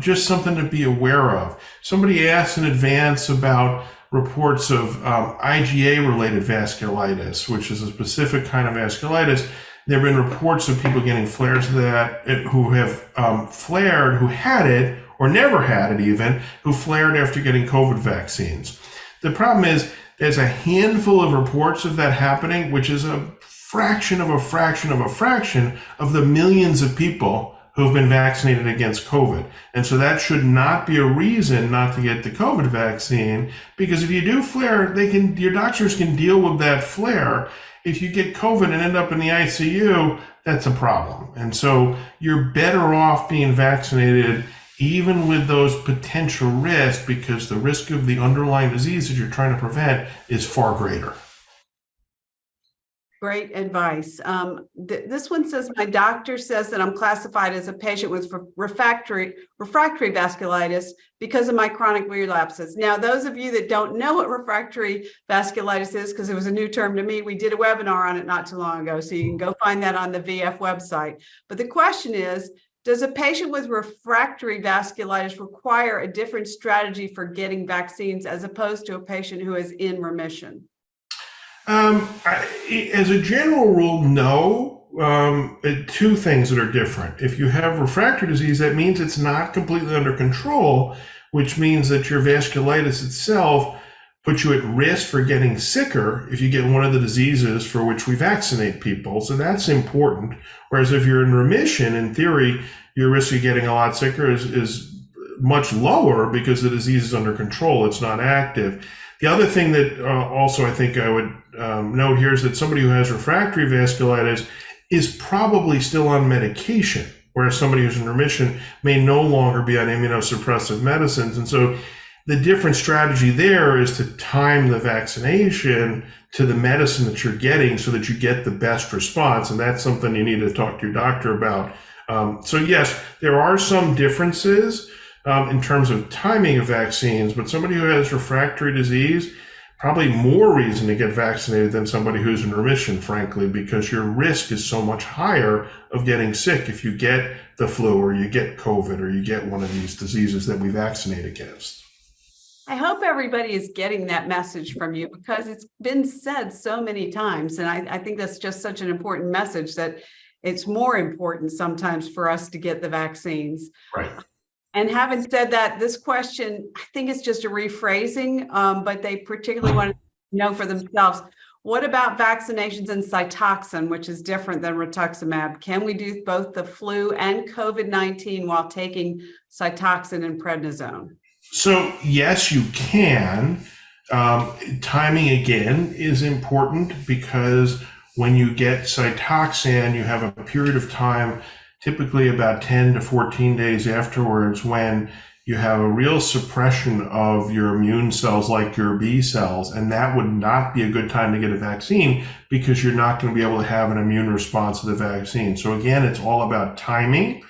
Just something to be aware of. Somebody asked in advance about reports of IgA-related vasculitis, which is a specific kind of vasculitis. There have been reports of people getting flares of that who have flared, who had it, or never had it even, who flared after getting COVID vaccines. The problem is there's a handful of reports of that happening, which is a fraction of a fraction of a fraction of the millions of people who've been vaccinated against COVID. And so that should not be a reason not to get the COVID vaccine, because if you do flare, your doctors can deal with that flare. If you get COVID and end up in the ICU, that's a problem. And so you're better off being vaccinated even with those potential risks, because the risk of the underlying disease that you're trying to prevent is far greater. Great advice. This one says, my doctor says that I'm classified as a patient with refractory vasculitis because of my chronic relapses. Now, those of you that don't know what refractory vasculitis is, because it was a new term to me, we did a webinar on it not too long ago, so you can go find that on the VF website. But the question is, does a patient with refractory vasculitis require a different strategy for getting vaccines as opposed to a patient who is in remission? As a general rule, no. Two things that are different. If you have refractory disease, that means it's not completely under control, which means that your vasculitis itself puts you at risk for getting sicker if you get one of the diseases for which we vaccinate people. So that's important. Whereas if you're in remission, in theory, your risk of getting a lot sicker is much lower because the disease is under control. It's not active. The other thing that also I think I would note here is that somebody who has refractory vasculitis is probably still on medication, whereas somebody who's in remission may no longer be on immunosuppressive medicines. And so the different strategy there is to time the vaccination to the medicine that you're getting so that you get the best response. And that's something you need to talk to your doctor about. So yes, there are some differences in terms of timing of vaccines, but somebody who has refractory disease, probably more reason to get vaccinated than somebody who's in remission, frankly, because your risk is so much higher of getting sick if you get the flu or you get COVID or you get one of these diseases that we vaccinate against. I hope everybody is getting that message from you, because it's been said so many times. And I think that's just such an important message that it's more important sometimes for us to get the vaccines. Right. And having said that, this question, I think it's just a rephrasing, but they particularly want to know for themselves. What about vaccinations and Cytoxan, which is different than rituximab? Can we do both the flu and COVID-19 while taking Cytoxan and prednisone? So yes, you can. Timing again is important because when you get Cytoxan, you have a period of time, typically about 10 to 14 days afterwards, when you have a real suppression of your immune cells like your B cells, and that would not be a good time to get a vaccine because you're not going to be able to have an immune response to the vaccine. So again, it's all about timing.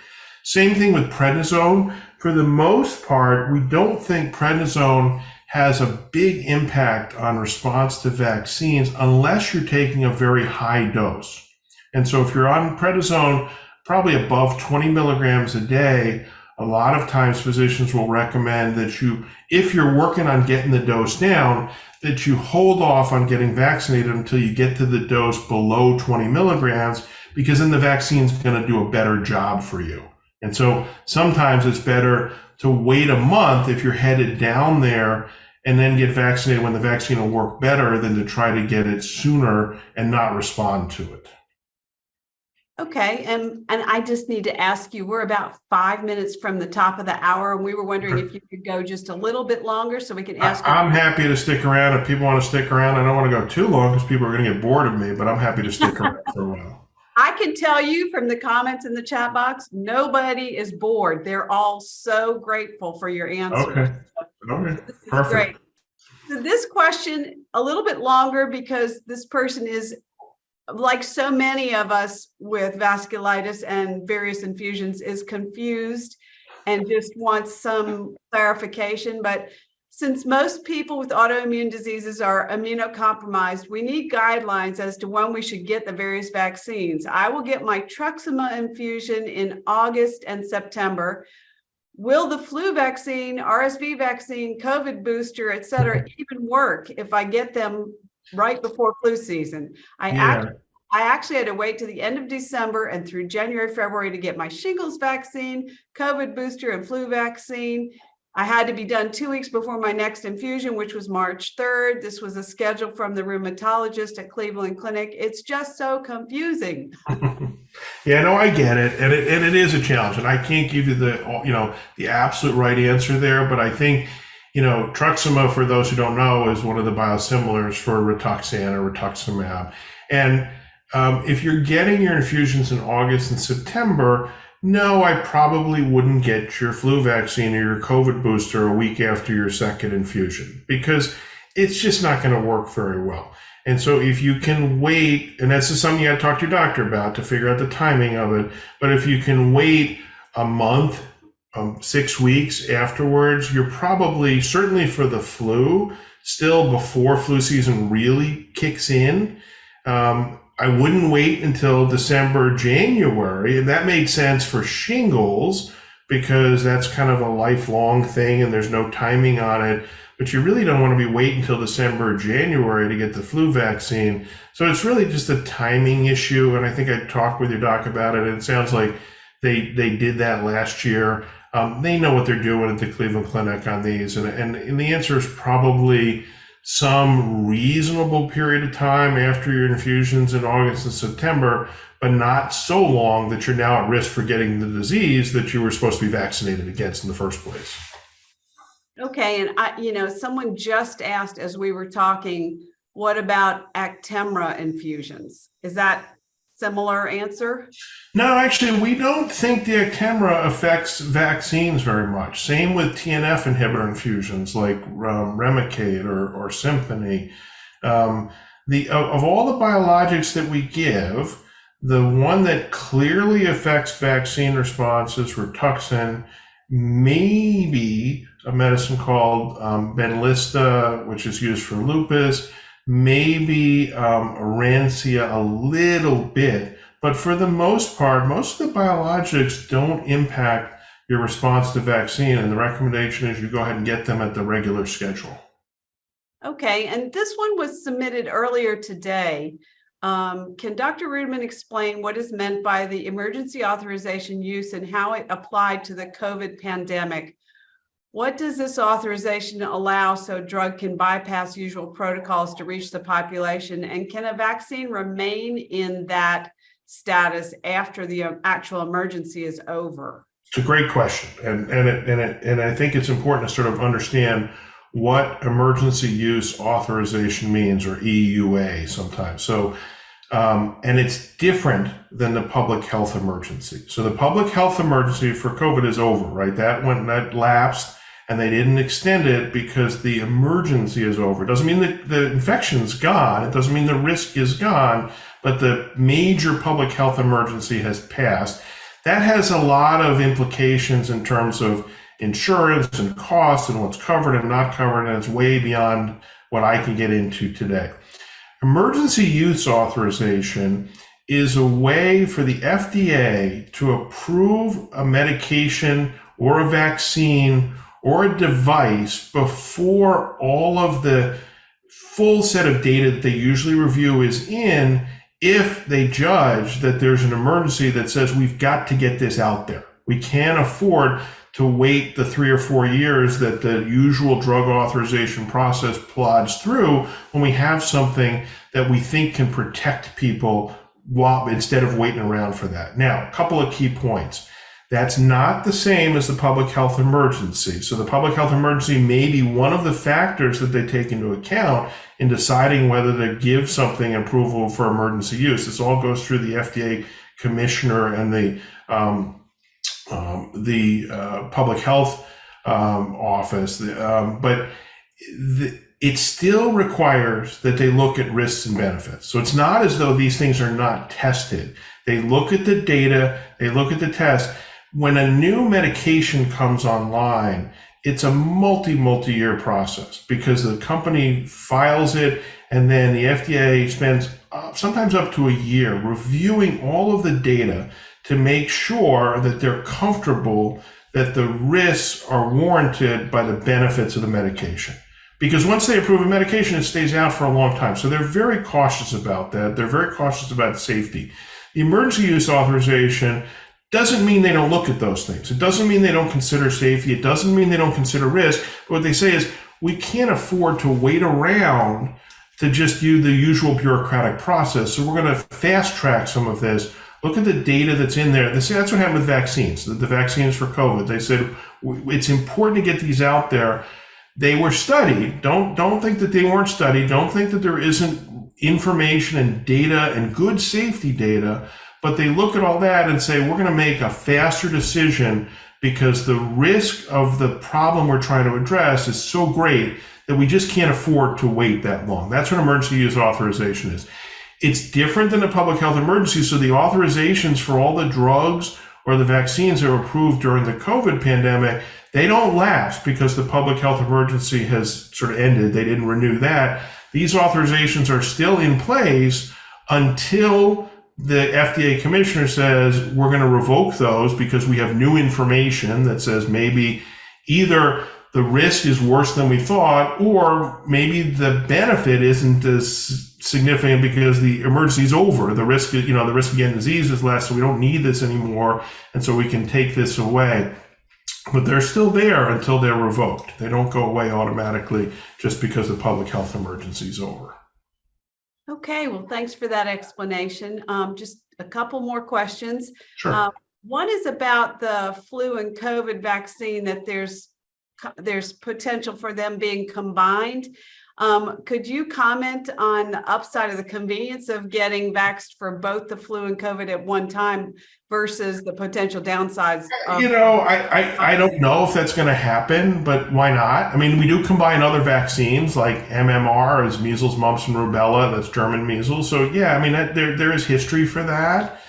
Same thing with prednisone. For the most part, we don't think prednisone has a big impact on response to vaccines unless you're taking a very high dose. And so if you're on prednisone, probably above 20 milligrams a day, a lot of times physicians will recommend that you, if you're working on getting the dose down, that you hold off on getting vaccinated until you get to the dose below 20 milligrams, because then the vaccine's going to do a better job for you. And so sometimes it's better to wait a month if you're headed down there and then get vaccinated when the vaccine will work better than to try to get it sooner and not respond to it. Okay, and I just need to ask you, we're about 5 minutes from the top of the hour, and we were wondering if you could go just a little bit longer so we can ask. I'm happy to stick around if people want to stick around. I don't want to go too long because people are going to get bored of me, but I'm happy to stick around for a while. I can tell you from the comments in the chat box, nobody is bored. They're all so grateful for your answers. Okay. Okay. This is Perfect. great. So this question, a little bit longer because this person is, like so many of us with vasculitis and various infusions, is confused and just wants some clarification. But since most people with autoimmune diseases are immunocompromised, we need guidelines as to when we should get the various vaccines. I will get my Truxima infusion in August and September. Will the flu vaccine, RSV vaccine, COVID booster, et cetera, even work if I get them right before flu season? I actually had to wait to the end of December and through January, February to get my shingles vaccine, COVID booster, and flu vaccine. I had to be done 2 weeks before my next infusion, which was March 3rd. This was a schedule from the rheumatologist at Cleveland Clinic. It's just so confusing. Yeah, no, I get it. And it is a challenge. And I can't give you the absolute right answer there. But I think, Truxima, for those who don't know, is one of the biosimilars for Rituxan or rituximab. And if you're getting your infusions in August and September, no, I probably wouldn't get your flu vaccine or your COVID booster a week after your second infusion because it's just not going to work very well. And so if you can wait, and that's just something you got to talk to your doctor about to figure out the timing of it, but if you can wait a month, 6 weeks afterwards, you're probably, certainly for the flu, still before flu season really kicks in. I wouldn't wait until December, January, and that made sense for shingles because that's kind of a lifelong thing and there's no timing on it. But you really don't want to be waiting until December or January to get the flu vaccine. So it's really just a timing issue. And I think I talked with your doc about it. And it sounds like they did that last year. They know what they're doing at the Cleveland Clinic on these. And the answer is probably some reasonable period of time after your infusions in August and September, but not so long that you're now at risk for getting the disease that you were supposed to be vaccinated against in the first place. Okay, and someone just asked as we were talking, what about Actemra infusions? Is that similar answer? No, actually, we don't think the Actemra affects vaccines very much. Same with TNF inhibitor infusions like Rheumatic or Symphony. Of all the biologics that we give, the one that clearly affects vaccine response is Rituxan, maybe a medicine called Benlysta, which is used for lupus, maybe Arancia a little bit. But for the most part, most of the biologics don't impact your response to vaccine. And the recommendation is you go ahead and get them at the regular schedule. Okay, and this one was submitted earlier today. Can Dr. Ruderman explain what is meant by the emergency authorization use and how it applied to the COVID pandemic? What does this authorization allow so drug can bypass usual protocols to reach the population? And can a vaccine remain in that status after the actual emergency is over? It's a great question, and I think it's important to sort of understand what emergency use authorization means, or EUA sometimes. So, and it's different than the public health emergency. So the public health emergency for COVID is over, right? That lapsed, and they didn't extend it because the emergency is over. It doesn't mean that the infection's gone. It doesn't mean the risk is gone, but the major public health emergency has passed. That has a lot of implications in terms of insurance and costs and what's covered and not covered, and it's way beyond what I can get into today. Emergency use authorization is a way for the FDA to approve a medication or a vaccine or a device before all of the full set of data that they usually review is in, if they judge that there's an emergency that says we've got to get this out there. We can't afford to wait the 3 or 4 years that the usual drug authorization process plods through when we have something that we think can protect people instead of waiting around for that. Now, a couple of key points. That's not the same as the public health emergency. So the public health emergency may be one of the factors that they take into account in deciding whether to give something approval for emergency use. This all goes through the FDA commissioner and the public health office. It still requires that they look at risks and benefits. So it's not as though these things are not tested. They look at the data, they look at the test. When a new medication comes online, it's a multi-year process because the company files it, and then the FDA spends sometimes up to a year reviewing all of the data to make sure that they're comfortable that the risks are warranted by the benefits of the medication. Because once they approve a medication, it stays out for a long time. So they're very cautious about that. They're very cautious about safety. The emergency use authorization doesn't mean they don't look at those things. It doesn't mean they don't consider safety. It doesn't mean they don't consider risk. But what they say is, we can't afford to wait around to just do the usual bureaucratic process. So we're going to fast track some of this. Look at the data that's in there. That's what happened with vaccines, the vaccines for COVID. They said, it's important to get these out there. They were studied. Don't think that they weren't studied. Don't think that there isn't information and data and good safety data. But they look at all that and say, we're going to make a faster decision because the risk of the problem we're trying to address is so great that we just can't afford to wait that long. That's what emergency use authorization is. It's different than a public health emergency. So the authorizations for all the drugs or the vaccines that were approved during the COVID pandemic, they don't last because the public health emergency has sort of ended. They didn't renew that. These authorizations are still in place until the FDA commissioner says we're going to revoke those because we have new information that says maybe either the risk is worse than we thought, or maybe the benefit isn't as significant because the emergency is over. The risk, the risk of getting disease is less, so we don't need this anymore, and so we can take this away. But they're still there until they're revoked. They don't go away automatically just because the public health emergency is over. Okay, well, thanks for that explanation. Just a couple more questions. Sure. One is about the flu and COVID vaccine, that there's potential for them being combined. Could you comment on the upside of the convenience of getting vaxxed for both the flu and COVID at one time versus the potential downsides? I don't know if that's going to happen, but why not? I mean, we do combine other vaccines like MMR as measles, mumps, and rubella. That's German measles. So yeah, I mean, there is history for that.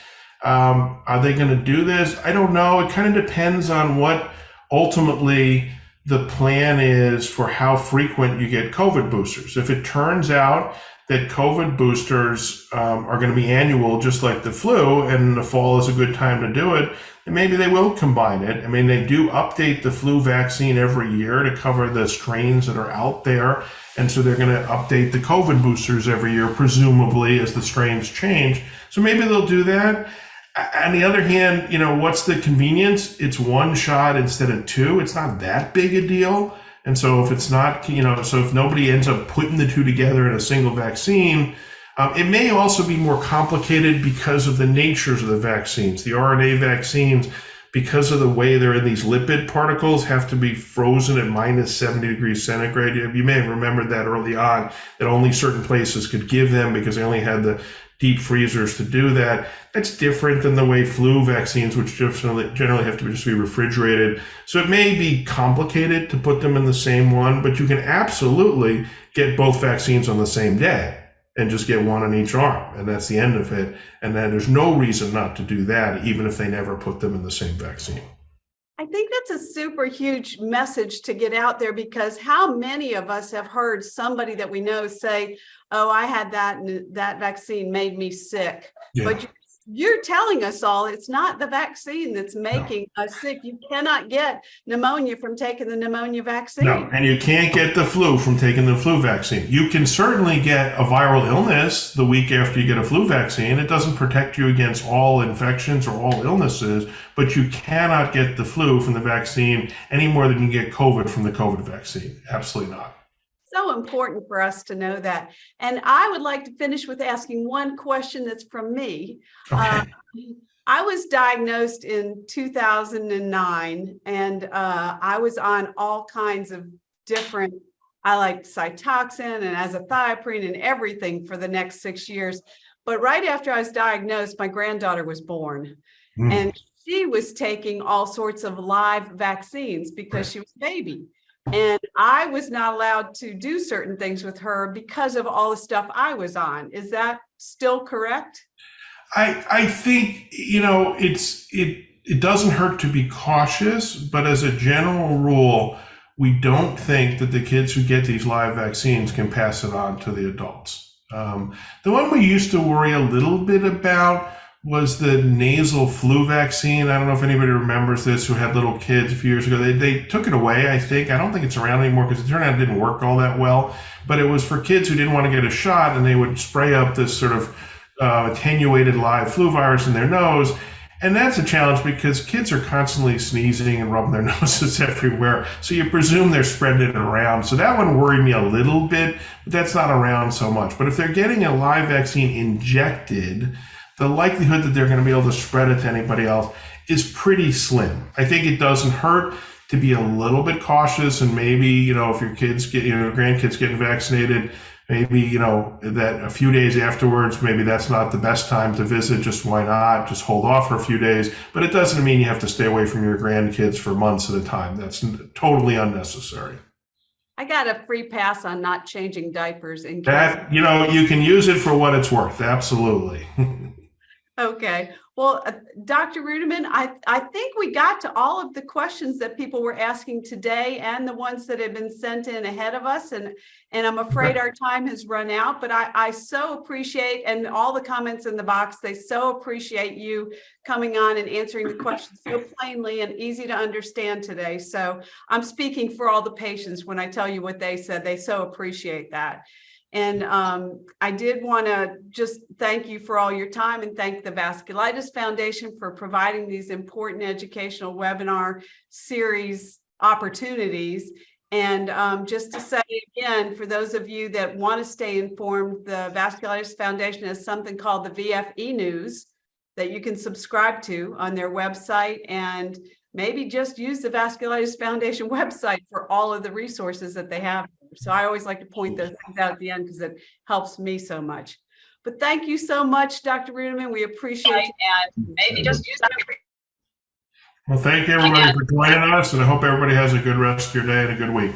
Are they going to do this? I don't know. It kind of depends on what ultimately the plan is for how frequent you get COVID boosters. If it turns out that COVID boosters are going to be annual, just like the flu, and the fall is a good time to do it, then maybe they will combine it. I mean, they do update the flu vaccine every year to cover the strains that are out there. And so they're going to update the COVID boosters every year, presumably, as the strains change. So maybe they'll do that. On the other hand, what's the convenience? It's one shot instead of two. It's not that big a deal. And so if it's not, so if nobody ends up putting the two together in a single vaccine, it may also be more complicated because of the natures of the vaccines. The RNA vaccines, because of the way they're in these lipid particles, have to be frozen at minus 70 degrees centigrade. You may have remembered that early on, that only certain places could give them because they only had the deep freezers to do that. That's different than the way flu vaccines, which generally have to just be refrigerated. So it may be complicated to put them in the same one, but you can absolutely get both vaccines on the same day and just get one on each arm. And that's the end of it. And then there's no reason not to do that, even if they never put them in the same vaccine. I think that's a super huge message to get out there, because how many of us have heard somebody that we know say, oh, I had that and that vaccine made me sick. Yeah. But you're telling us all it's not the vaccine that's making us sick. You cannot get pneumonia from taking the pneumonia vaccine. No, and you can't get the flu from taking the flu vaccine. You can certainly get a viral illness the week after you get a flu vaccine. It doesn't protect you against all infections or all illnesses, but you cannot get the flu from the vaccine any more than you get COVID from the COVID vaccine. Absolutely not. So important for us to know that. And I would like to finish with asking one question that's from me. Okay. I was diagnosed in 2009, and I was on all kinds of different, I like Cytoxan and azathioprine and everything for the next 6 years. But right after I was diagnosed, my granddaughter was born. And she was taking all sorts of live vaccines because she was a baby. And I was not allowed to do certain things with her because of all the stuff I was on. Is that still correct? I think, it doesn't hurt to be cautious, but as a general rule, we don't think that the kids who get these live vaccines can pass it on to the adults. The one we used to worry a little bit about was the nasal flu vaccine. I don't know if anybody remembers this who had little kids a few years ago. They took it away, I think. I don't think it's around anymore because it turned out it didn't work all that well. But it was for kids who didn't want to get a shot, and they would spray up this sort of attenuated live flu virus in their nose. And that's a challenge because kids are constantly sneezing and rubbing their noses everywhere. So you presume they're spreading it around. So that one worried me a little bit, but that's not around so much. But if they're getting a live vaccine injected, the likelihood that they're going to be able to spread it to anybody else is pretty slim. I think it doesn't hurt to be a little bit cautious, and maybe, if your kids get, your grandkids getting vaccinated, maybe, that a few days afterwards, maybe that's not the best time to visit. Just why not? Just hold off for a few days. But it doesn't mean you have to stay away from your grandkids for months at a time. That's totally unnecessary. I got a free pass on not changing diapers in case. That, you can use it for what it's worth. Absolutely. Okay. Well, Dr. Ruderman, I think we got to all of the questions that people were asking today and the ones that have been sent in ahead of us. And I'm afraid our time has run out, but I so appreciate, and all the comments in the box, they so appreciate you coming on and answering the questions so plainly and easy to understand today. So I'm speaking for all the patients when I tell you what they said. They so appreciate that. And I did want to just thank you for all your time and thank the Vasculitis Foundation for providing these important educational webinar series opportunities. And just to say again, for those of you that want to stay informed, the Vasculitis Foundation has something called the VFE News that you can subscribe to on their website, and maybe just use the Vasculitis Foundation website for all of the resources that they have. So I always like to point those things out at the end because it helps me so much. But thank you so much, Dr. Ruderman. We appreciate it. And maybe just use that. Well, thank you everybody for joining us, and I hope everybody has a good rest of your day and a good week.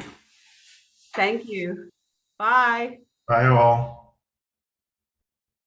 Thank you. Bye. Bye all.